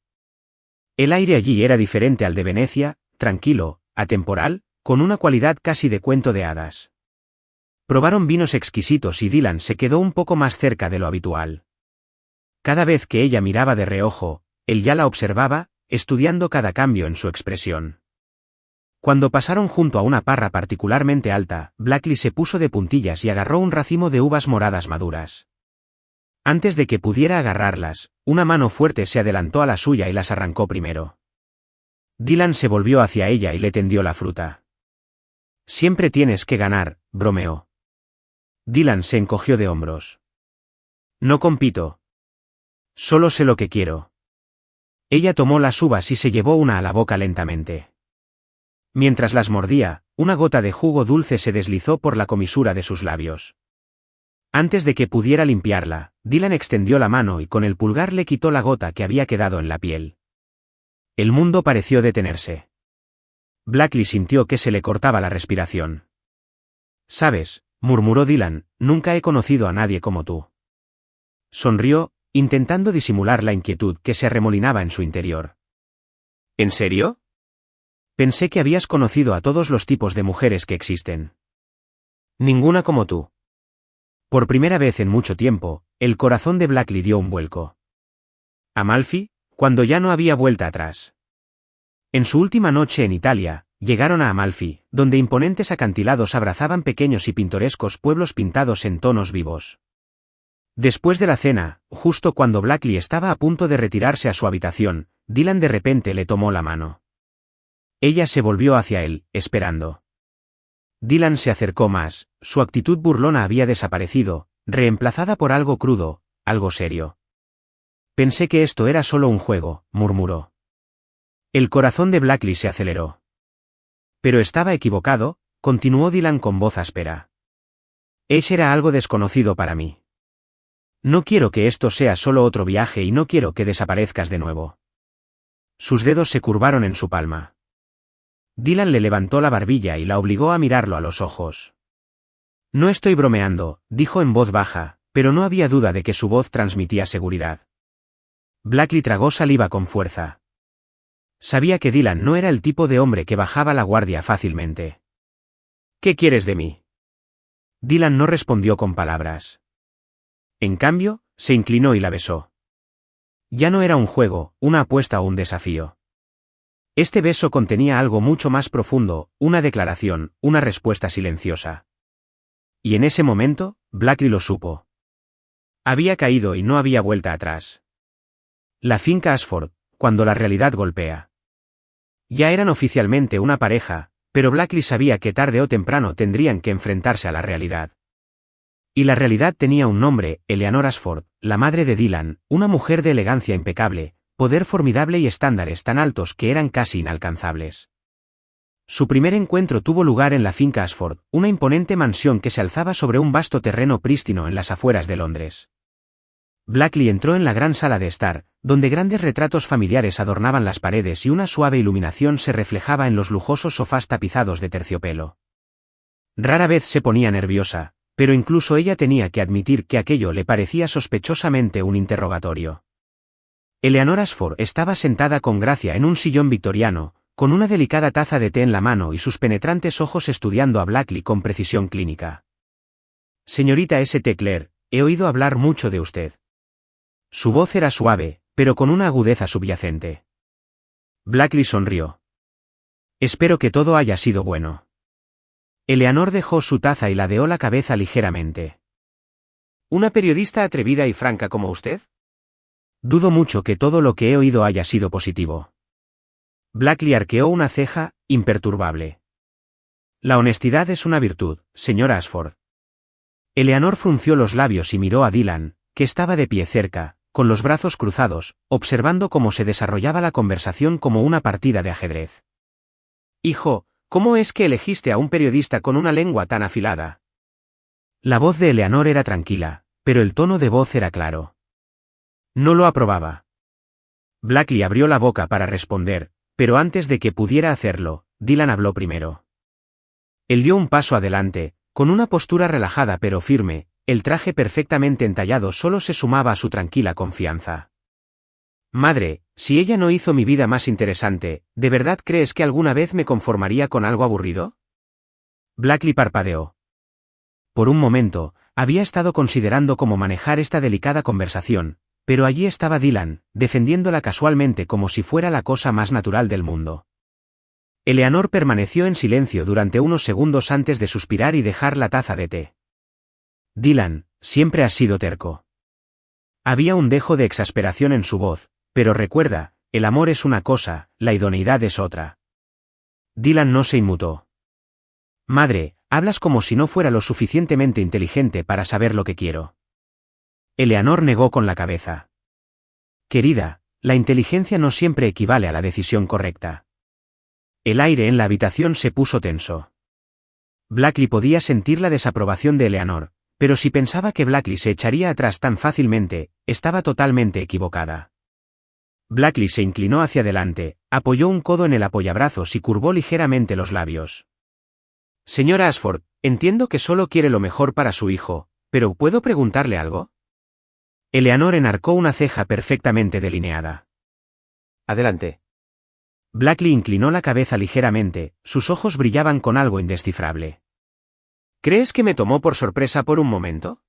El aire allí era diferente al de Venecia, tranquilo, atemporal, con una cualidad casi de cuento de hadas. Probaron vinos exquisitos y Dylan se quedó un poco más cerca de lo habitual. Cada vez que ella miraba de reojo, él ya la observaba, estudiando cada cambio en su expresión. Cuando pasaron junto a una parra particularmente alta, Blackley se puso de puntillas y agarró un racimo de uvas moradas maduras. Antes de que pudiera agarrarlas, una mano fuerte se adelantó a la suya y las arrancó primero. Dylan se volvió hacia ella y le tendió la fruta. Siempre tienes que ganar, bromeó. Dylan se encogió de hombros. No compito. Solo sé lo que quiero. Ella tomó las uvas y se llevó una a la boca lentamente. Mientras las mordía, una gota de jugo dulce se deslizó por la comisura de sus labios. Antes de que pudiera limpiarla, Dylan extendió la mano y con el pulgar le quitó la gota que había quedado en la piel. El mundo pareció detenerse. Blackley sintió que se le cortaba la respiración. «Sabes», murmuró Dylan, «nunca he conocido a nadie como tú». Sonrió, intentando disimular la inquietud que se arremolinaba en su interior. «¿En serio? Pensé que habías conocido a todos los tipos de mujeres que existen. Ninguna como tú». Por primera vez en mucho tiempo, el corazón de Blackley dio un vuelco. Amalfi, cuando ya no había vuelta atrás. En su última noche en Italia, llegaron a Amalfi, donde imponentes acantilados abrazaban pequeños y pintorescos pueblos pintados en tonos vivos. Después de la cena, justo cuando Blackley estaba a punto de retirarse a su habitación, Dylan de repente le tomó la mano. Ella se volvió hacia él, esperando. Dylan se acercó más, su actitud burlona había desaparecido, reemplazada por algo crudo, algo serio. Pensé que esto era solo un juego, murmuró. El corazón de Blackley se aceleró. Pero estaba equivocado, continuó Dylan con voz áspera. Ash era algo desconocido para mí. No quiero que esto sea solo otro viaje y no quiero que desaparezcas de nuevo. Sus dedos se curvaron en su palma. Dylan le levantó la barbilla y la obligó a mirarlo a los ojos. No estoy bromeando, dijo en voz baja, pero no había duda de que su voz transmitía seguridad. Blackley tragó saliva con fuerza. Sabía que Dylan no era el tipo de hombre que bajaba la guardia fácilmente. ¿Qué quieres de mí? Dylan no respondió con palabras. En cambio, se inclinó y la besó. Ya no era un juego, una apuesta o un desafío. Este beso contenía algo mucho más profundo, una declaración, una respuesta silenciosa. Y en ese momento, Blackley lo supo. Había caído y no había vuelta atrás. La finca Ashford, cuando la realidad golpea. Ya eran oficialmente una pareja, pero Blackley sabía que tarde o temprano tendrían que enfrentarse a la realidad. Y la realidad tenía un nombre, Eleanor Ashford, la madre de Dylan, una mujer de elegancia impecable, poder formidable y estándares tan altos que eran casi inalcanzables. Su primer encuentro tuvo lugar en la finca Ashford, una imponente mansión que se alzaba sobre un vasto terreno prístino en las afueras de Londres. Blackley entró en la gran sala de estar, donde grandes retratos familiares adornaban las paredes y una suave iluminación se reflejaba en los lujosos sofás tapizados de terciopelo. Rara vez se ponía nerviosa, pero incluso ella tenía que admitir que aquello le parecía sospechosamente un interrogatorio. Eleanor Ashford estaba sentada con gracia en un sillón victoriano, con una delicada taza de té en la mano y sus penetrantes ojos estudiando a Blackley con precisión clínica. Señorita St. Clair, he oído hablar mucho de usted. Su voz era suave, pero con una agudeza subyacente. Blackley sonrió. Espero que todo haya sido bueno. Eleanor dejó su taza y ladeó la cabeza ligeramente. ¿Una periodista atrevida y franca como usted? Dudo mucho que todo lo que he oído haya sido positivo. Blackley arqueó una ceja, imperturbable. La honestidad es una virtud, señora Ashford. Eleanor frunció los labios y miró a Dylan, que estaba de pie cerca, con los brazos cruzados, observando cómo se desarrollaba la conversación como una partida de ajedrez. Hijo, ¿cómo es que elegiste a un periodista con una lengua tan afilada? La voz de Eleanor era tranquila, pero el tono de voz era claro. No lo aprobaba. Blackley abrió la boca para responder, pero antes de que pudiera hacerlo, Dylan habló primero. Él dio un paso adelante, con una postura relajada pero firme, el traje perfectamente entallado solo se sumaba a su tranquila confianza. Madre, si ella no hizo mi vida más interesante, ¿de verdad crees que alguna vez me conformaría con algo aburrido? Blackley parpadeó. Por un momento, había estado considerando cómo manejar esta delicada conversación, pero allí estaba Dylan, defendiéndola casualmente como si fuera la cosa más natural del mundo. Eleanor permaneció en silencio durante unos segundos antes de suspirar y dejar la taza de té. Dylan, siempre has sido terco. Había un dejo de exasperación en su voz, pero recuerda, el amor es una cosa, la idoneidad es otra. Dylan no se inmutó. Madre, hablas como si no fuera lo suficientemente inteligente para saber lo que quiero. Eleanor negó con la cabeza. Querida, la inteligencia no siempre equivale a la decisión correcta. El aire en la habitación se puso tenso. Blackley podía sentir la desaprobación de Eleanor, pero si pensaba que Blackley se echaría atrás tan fácilmente, estaba totalmente equivocada. Blackley se inclinó hacia adelante, apoyó un codo en el apoyabrazos y curvó ligeramente los labios. Señora Ashford, entiendo que solo quiere lo mejor para su hijo, pero ¿puedo preguntarle algo? Eleanor enarcó una ceja perfectamente delineada. Adelante. Blackley inclinó la cabeza ligeramente, sus ojos brillaban con algo indescifrable. ¿Crees que me tomó por sorpresa por un momento?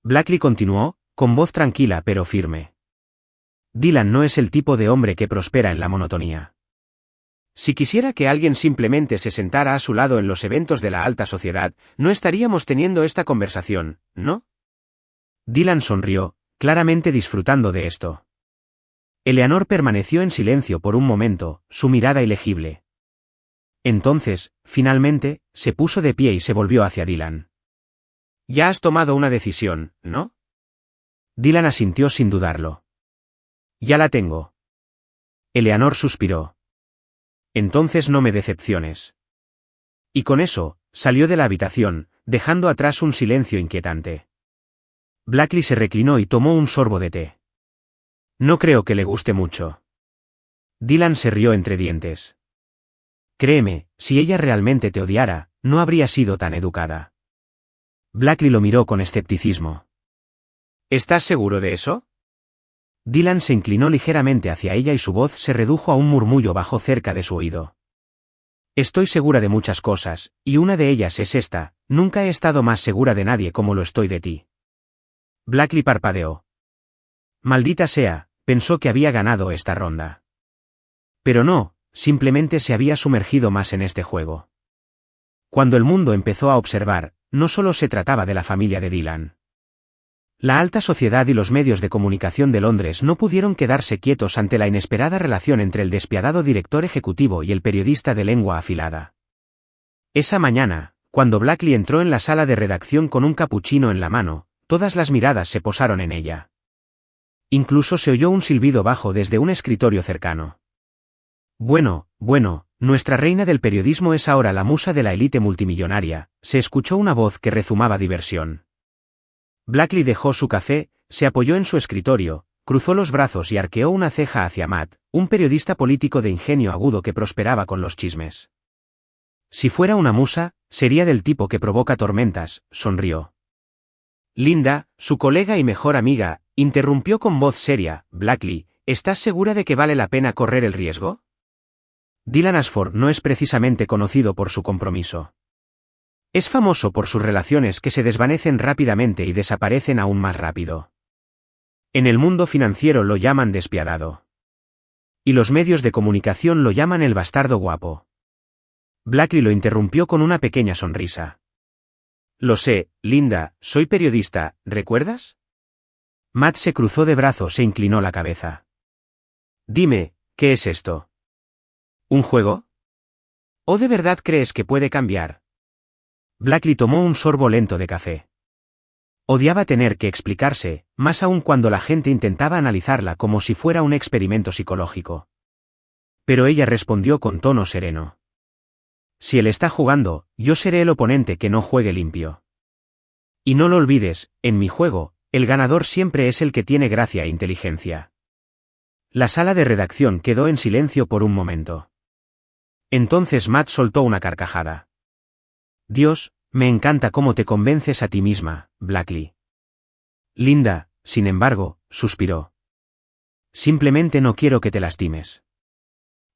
Blackley continuó, con voz tranquila pero firme. Dylan no es el tipo de hombre que prospera en la monotonía. Si quisiera que alguien simplemente se sentara a su lado en los eventos de la alta sociedad, no estaríamos teniendo esta conversación, ¿no? Dylan sonrió, claramente disfrutando de esto. Eleanor permaneció en silencio por un momento, su mirada ilegible. Entonces, finalmente, se puso de pie y se volvió hacia Dylan. Ya has tomado una decisión, ¿no? Dylan asintió sin dudarlo. Ya la tengo. Eleanor suspiró. Entonces no me decepciones. Y con eso, salió de la habitación, dejando atrás un silencio inquietante. Blackley se reclinó y tomó un sorbo de té. No creo que le guste mucho. Dylan se rió entre dientes. Créeme, si ella realmente te odiara, no habría sido tan educada. Blackley lo miró con escepticismo. ¿Estás seguro de eso? Dylan se inclinó ligeramente hacia ella y su voz se redujo a un murmullo bajo cerca de su oído. Estoy segura de muchas cosas, y una de ellas es esta, nunca he estado más segura de nadie como lo estoy de ti. Blackley parpadeó. Maldita sea, pensó que había ganado esta ronda. Pero no, simplemente se había sumergido más en este juego. Cuando el mundo empezó a observar, no solo se trataba de la familia de Dylan. La alta sociedad y los medios de comunicación de Londres no pudieron quedarse quietos ante la inesperada relación entre el despiadado director ejecutivo y el periodista de lengua afilada. Esa mañana, cuando Blackley entró en la sala de redacción con un capuchino en la mano, todas las miradas se posaron en ella. Incluso se oyó un silbido bajo desde un escritorio cercano. Bueno, nuestra reina del periodismo es ahora la musa de la élite multimillonaria, se escuchó una voz que rezumaba diversión. Blackley dejó su café, se apoyó en su escritorio, cruzó los brazos y arqueó una ceja hacia Matt, un periodista político de ingenio agudo que prosperaba con los chismes. Si fuera una musa, sería del tipo que provoca tormentas, sonrió. Linda, su colega y mejor amiga, interrumpió con voz seria. Blackley, ¿estás segura de que vale la pena correr el riesgo? Dylan Ashford no es precisamente conocido por su compromiso. Es famoso por sus relaciones que se desvanecen rápidamente y desaparecen aún más rápido. En el mundo financiero lo llaman despiadado. Y los medios de comunicación lo llaman el bastardo guapo. Blackley lo interrumpió con una pequeña sonrisa. Lo sé, Linda, soy periodista, ¿recuerdas? Matt se cruzó de brazos e inclinó la cabeza. Dime, ¿qué es esto? ¿Un juego? ¿O de verdad crees que puede cambiar? Blackley tomó un sorbo lento de café. Odiaba tener que explicarse, más aún cuando la gente intentaba analizarla como si fuera un experimento psicológico. Pero ella respondió con tono sereno. Si él está jugando, yo seré el oponente que no juegue limpio. Y no lo olvides, en mi juego, el ganador siempre es el que tiene gracia e inteligencia. La sala de redacción quedó en silencio por un momento. Entonces Matt soltó una carcajada. Dios, me encanta cómo te convences a ti misma, Blackley. Linda, sin embargo, suspiró. Simplemente no quiero que te lastimes.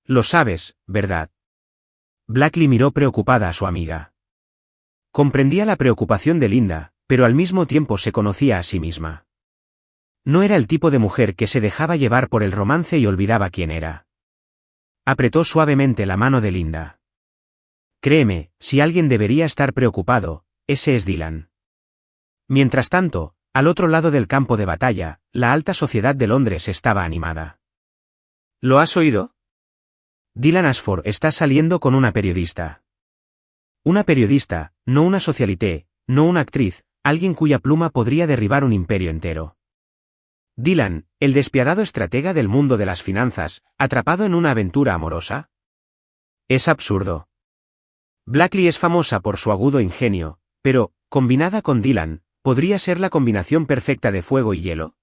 Lo sabes, ¿verdad? Blackley miró preocupada a su amiga. Comprendía la preocupación de Linda, pero al mismo tiempo se conocía a sí misma. No era el tipo de mujer que se dejaba llevar por el romance y olvidaba quién era. Apretó suavemente la mano de Linda. Créeme, si alguien debería estar preocupado, ese es Dylan. Mientras tanto, al otro lado del campo de batalla, la alta sociedad de Londres estaba animada. ¿Lo has oído? Dylan Ashford está saliendo con una periodista. Una periodista, no una socialité, no una actriz, alguien cuya pluma podría derribar un imperio entero. Dylan, el despiadado estratega del mundo de las finanzas, atrapado en una aventura amorosa. Es absurdo. Blackley es famosa por su agudo ingenio, pero, combinada con Dylan, ¿podría ser la combinación perfecta de fuego y hielo?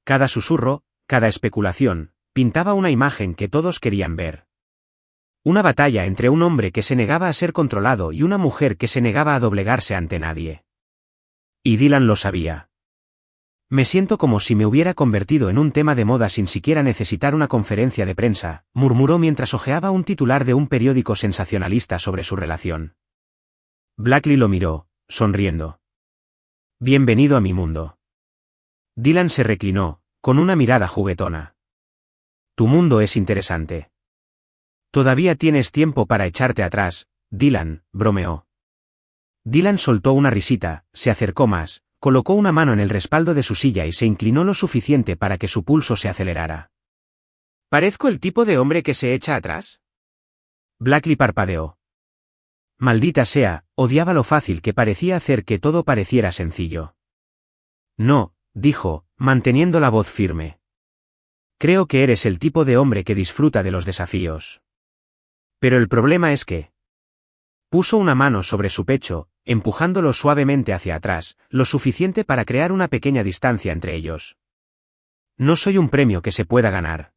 Cada susurro, cada especulación, pintaba una imagen que todos querían ver. Una batalla entre un hombre que se negaba a ser controlado y una mujer que se negaba a doblegarse ante nadie. Y Dylan lo sabía. Me siento como si me hubiera convertido en un tema de moda sin siquiera necesitar una conferencia de prensa, murmuró mientras hojeaba un titular de un periódico sensacionalista sobre su relación. Blackley lo miró, sonriendo. Bienvenido a mi mundo. Dylan se reclinó, con una mirada juguetona. Tu mundo es interesante. Todavía tienes tiempo para echarte atrás, Dylan, bromeó. Dylan soltó una risita, se acercó más, colocó una mano en el respaldo de su silla y se inclinó lo suficiente para que su pulso se acelerara. ¿Parezco el tipo de hombre que se echa atrás? Blackley parpadeó. Maldita sea, odiaba lo fácil que parecía hacer que todo pareciera sencillo. No, dijo, manteniendo la voz firme. Creo que eres el tipo de hombre que disfruta de los desafíos. Pero el problema es que... Puso una mano sobre su pecho, empujándolo suavemente hacia atrás, lo suficiente para crear una pequeña distancia entre ellos. No soy un premio que se pueda ganar.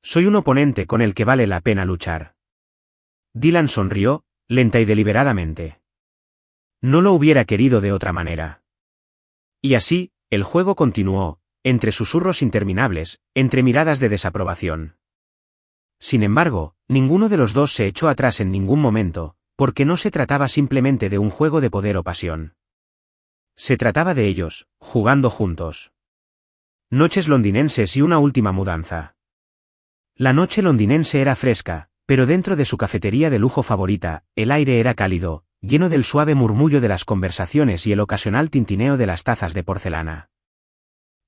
Soy un oponente con el que vale la pena luchar. Dylan sonrió, lenta y deliberadamente. No lo hubiera querido de otra manera. Y así, el juego continuó, entre susurros interminables, entre miradas de desaprobación. Sin embargo, ninguno de los dos se echó atrás en ningún momento, porque no se trataba simplemente de un juego de poder o pasión. Se trataba de ellos, jugando juntos. Noches londinenses y una última mudanza. La noche londinense era fresca, pero dentro de su cafetería de lujo favorita, el aire era cálido, lleno del suave murmullo de las conversaciones y el ocasional tintineo de las tazas de porcelana.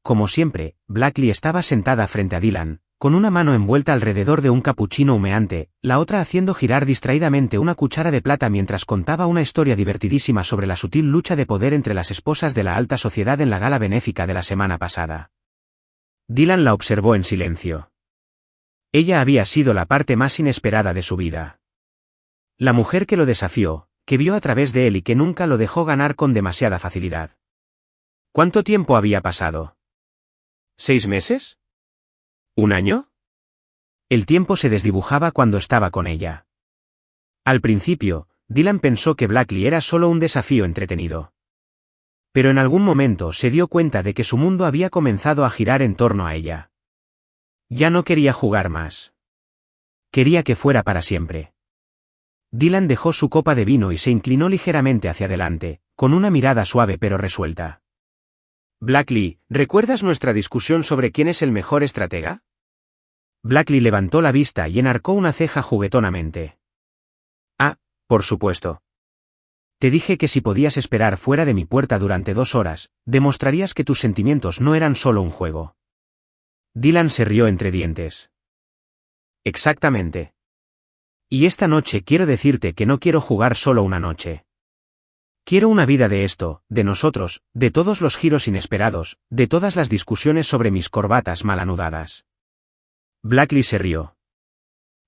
Como siempre, Blackley estaba sentada frente a Dylan, con una mano envuelta alrededor de un capuchino humeante, la otra haciendo girar distraídamente una cuchara de plata mientras contaba una historia divertidísima sobre la sutil lucha de poder entre las esposas de la alta sociedad en la gala benéfica de la semana pasada. Dylan la observó en silencio. Ella había sido la parte más inesperada de su vida. La mujer que lo desafió, que vio a través de él y que nunca lo dejó ganar con demasiada facilidad. ¿Cuánto tiempo había pasado? ¿6 meses? ¿1 año? El tiempo se desdibujaba cuando estaba con ella. Al principio, Dylan pensó que Blackley era solo un desafío entretenido. Pero en algún momento se dio cuenta de que su mundo había comenzado a girar en torno a ella. Ya no quería jugar más. Quería que fuera para siempre. Dylan dejó su copa de vino y se inclinó ligeramente hacia adelante, con una mirada suave pero resuelta. Blackley, ¿recuerdas nuestra discusión sobre quién es el mejor estratega? Blackley levantó la vista y enarcó una ceja juguetonamente. Ah, por supuesto. Te dije que si podías esperar fuera de mi puerta durante 2 horas, demostrarías que tus sentimientos no eran solo un juego. Dylan se rió entre dientes. Exactamente. Y esta noche quiero decirte que no quiero jugar solo una noche. Quiero una vida de esto, de nosotros, de todos los giros inesperados, de todas las discusiones sobre mis corbatas mal anudadas. Blackley se rió.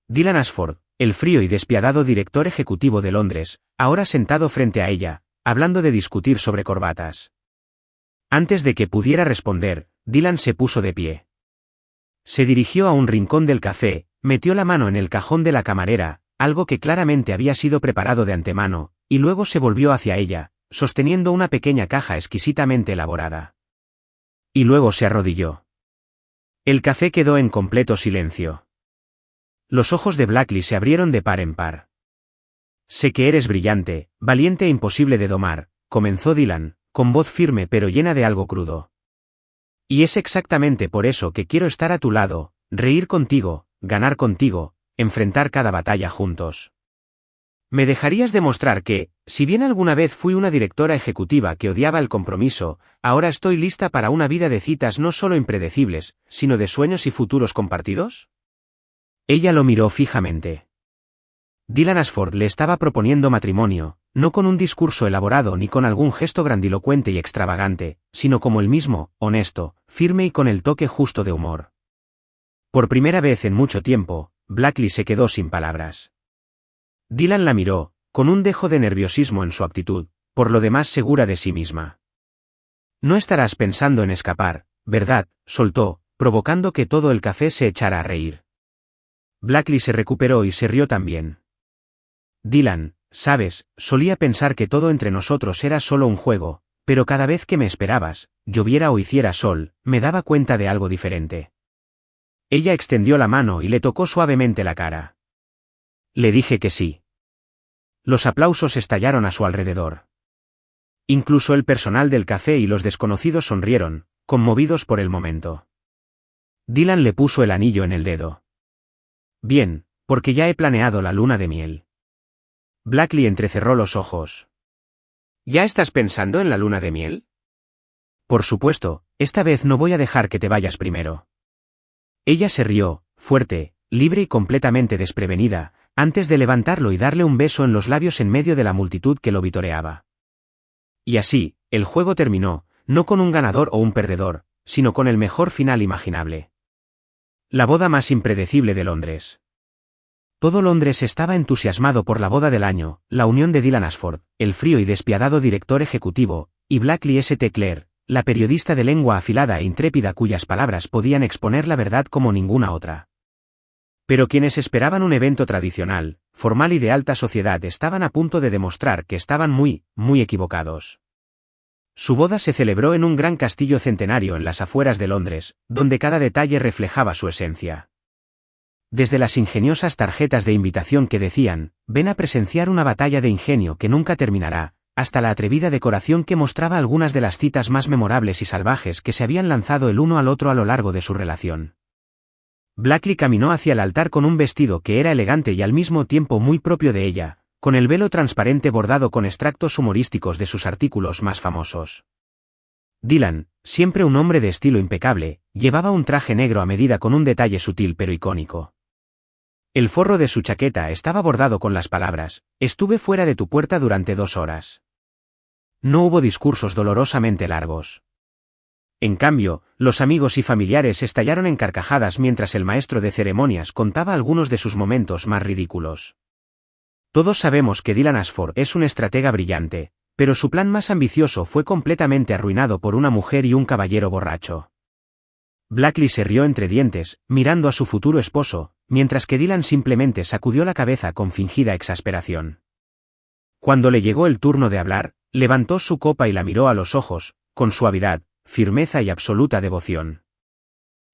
Dylan Ashford, el frío y despiadado director ejecutivo de Londres, ahora sentado frente a ella, hablando de discutir sobre corbatas. Antes de que pudiera responder, Dylan se puso de pie. Se dirigió a un rincón del café, metió la mano en el cajón de la camarera, algo que claramente había sido preparado de antemano, y luego se volvió hacia ella, sosteniendo una pequeña caja exquisitamente elaborada. Y luego se arrodilló. El café quedó en completo silencio. Los ojos de Blackley se abrieron de par en par. Sé que eres brillante, valiente e imposible de domar, comenzó Dylan, con voz firme pero llena de algo crudo. Y es exactamente por eso que quiero estar a tu lado, reír contigo, ganar contigo, enfrentar cada batalla juntos. Me dejarías demostrar que, si bien alguna vez fui una directora ejecutiva que odiaba el compromiso, ahora estoy lista para una vida de citas no solo impredecibles, sino de sueños y futuros compartidos? Ella lo miró fijamente. Dylan Ashford le estaba proponiendo matrimonio, no con un discurso elaborado ni con algún gesto grandilocuente y extravagante, sino como el mismo, honesto, firme y con el toque justo de humor. Por primera vez en mucho tiempo, Blackley se quedó sin palabras. Dylan la miró, con un dejo de nerviosismo en su actitud, por lo demás segura de sí misma. No estarás pensando en escapar, ¿verdad?, soltó, provocando que todo el café se echara a reír. Blackley se recuperó y se rió también. Dylan, sabes, solía pensar que todo entre nosotros era solo un juego, pero cada vez que me esperabas, lloviera o hiciera sol, me daba cuenta de algo diferente. Ella extendió la mano y le tocó suavemente la cara. Le dije que sí. Los aplausos estallaron a su alrededor. Incluso el personal del café y los desconocidos sonrieron, conmovidos por el momento. Dylan le puso el anillo en el dedo. Bien, porque ya he planeado la luna de miel. Blackley entrecerró los ojos. ¿Ya estás pensando en la luna de miel? Por supuesto, esta vez no voy a dejar que te vayas primero. Ella se rió, fuerte, libre y completamente desprevenida, antes de levantarlo y darle un beso en los labios en medio de la multitud que lo vitoreaba. Y así, el juego terminó, no con un ganador o un perdedor, sino con el mejor final imaginable. La boda más impredecible de Londres. Todo Londres estaba entusiasmado por la boda del año, la unión de Dylan Ashford, el frío y despiadado director ejecutivo, y Blackley St. Clair, la periodista de lengua afilada e intrépida cuyas palabras podían exponer la verdad como ninguna otra. Pero quienes esperaban un evento tradicional, formal y de alta sociedad estaban a punto de demostrar que estaban muy equivocados. Su boda se celebró en un gran castillo centenario en las afueras de Londres, donde cada detalle reflejaba su esencia. Desde las ingeniosas tarjetas de invitación que decían, ven a presenciar una batalla de ingenio que nunca terminará, hasta la atrevida decoración que mostraba algunas de las citas más memorables y salvajes que se habían lanzado el uno al otro a lo largo de su relación. Blackley caminó hacia el altar con un vestido que era elegante y al mismo tiempo muy propio de ella, con el velo transparente bordado con extractos humorísticos de sus artículos más famosos. Dylan, siempre un hombre de estilo impecable, llevaba un traje negro a medida con un detalle sutil pero icónico. El forro de su chaqueta estaba bordado con las palabras, estuve fuera de tu puerta durante 2 horas. No hubo discursos dolorosamente largos. En cambio, los amigos y familiares estallaron en carcajadas mientras el maestro de ceremonias contaba algunos de sus momentos más ridículos. Todos sabemos que Dylan Ashford es un estratega brillante, pero su plan más ambicioso fue completamente arruinado por una mujer y un caballero borracho. Blackley se rió entre dientes, mirando a su futuro esposo, mientras que Dylan simplemente sacudió la cabeza con fingida exasperación. Cuando le llegó el turno de hablar, levantó su copa y la miró a los ojos, con suavidad, firmeza y absoluta devoción.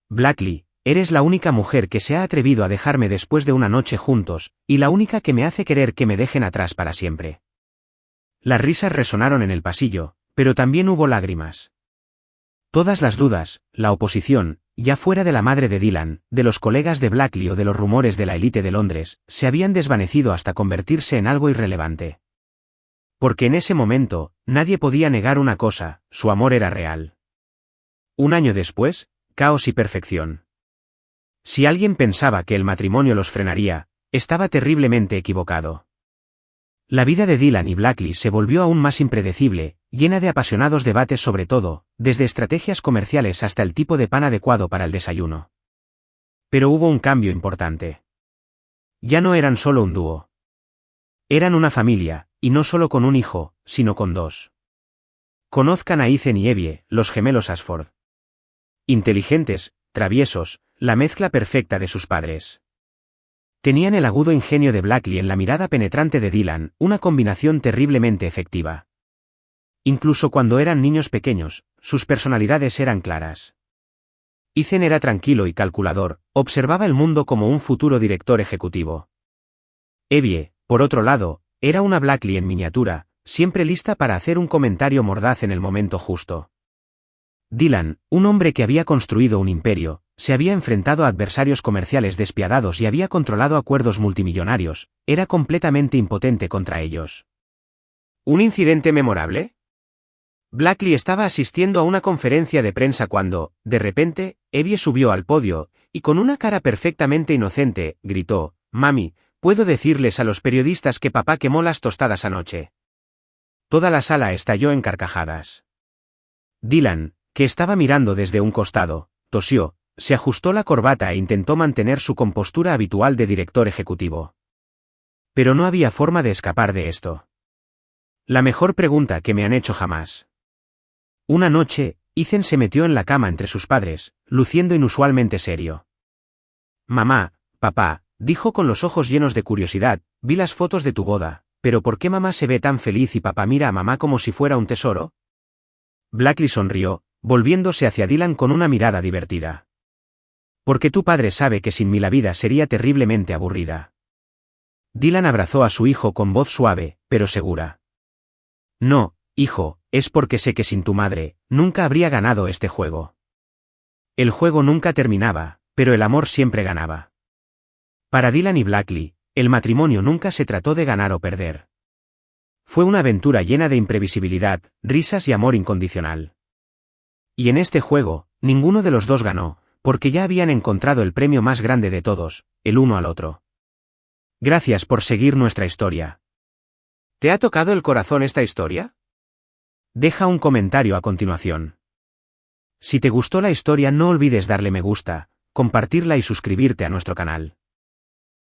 Blackley, eres la única mujer que se ha atrevido a dejarme después de una noche juntos, y la única que me hace querer que me dejen atrás para siempre. Las risas resonaron en el pasillo, pero también hubo lágrimas. Todas las dudas, la oposición, ya fuera de la madre de Dylan, de los colegas de Blackley o de los rumores de la élite de Londres, se habían desvanecido hasta convertirse en algo irrelevante. Porque en ese momento, nadie podía negar una cosa, su amor era real. Un año después, caos y perfección. Si alguien pensaba que el matrimonio los frenaría, estaba terriblemente equivocado. La vida de Dylan y Blackley se volvió aún más impredecible, llena de apasionados debates sobre todo, desde estrategias comerciales hasta el tipo de pan adecuado para el desayuno. Pero hubo un cambio importante. Ya no eran solo un dúo. Eran una familia, y no solo con un hijo, sino con dos. Conozcan a Ethan y Evie, los gemelos Ashford. Inteligentes, traviesos, la mezcla perfecta de sus padres. Tenían el agudo ingenio de Blackley en la mirada penetrante de Dylan, una combinación terriblemente efectiva. Incluso cuando eran niños pequeños, sus personalidades eran claras. Ethan era tranquilo y calculador, observaba el mundo como un futuro director ejecutivo. Evie, por otro lado, era una Blackley en miniatura, siempre lista para hacer un comentario mordaz en el momento justo. Dylan, un hombre que había construido un imperio, se había enfrentado a adversarios comerciales despiadados y había controlado acuerdos multimillonarios, era completamente impotente contra ellos. ¿Un incidente memorable? Blackley estaba asistiendo a una conferencia de prensa cuando, de repente, Evie subió al podio, y con una cara perfectamente inocente, gritó, «Mami, ¿puedo decirles a los periodistas que papá quemó las tostadas anoche?» Toda la sala estalló en carcajadas. Dylan, que estaba mirando desde un costado, tosió, se ajustó la corbata e intentó mantener su compostura habitual de director ejecutivo. Pero no había forma de escapar de esto. La mejor pregunta que me han hecho jamás. Una noche, Ethan se metió en la cama entre sus padres, luciendo inusualmente serio. «Mamá, papá», dijo con los ojos llenos de curiosidad, «vi las fotos de tu boda, pero ¿por qué mamá se ve tan feliz y papá mira a mamá como si fuera un tesoro?» Blackley sonrió, volviéndose hacia Dylan con una mirada divertida. «Porque tu padre sabe que sin mí la vida sería terriblemente aburrida». Dylan abrazó a su hijo con voz suave, pero segura. «No, hijo, es porque sé que sin tu madre, nunca habría ganado este juego». El juego nunca terminaba, pero el amor siempre ganaba. Para Dylan y Blackley, el matrimonio nunca se trató de ganar o perder. Fue una aventura llena de imprevisibilidad, risas y amor incondicional. Y en este juego, ninguno de los dos ganó, porque ya habían encontrado el premio más grande de todos, el uno al otro. Gracias por seguir nuestra historia. ¿Te ha tocado el corazón esta historia? Deja un comentario a continuación. Si te gustó la historia no olvides darle me gusta, compartirla y suscribirte a nuestro canal.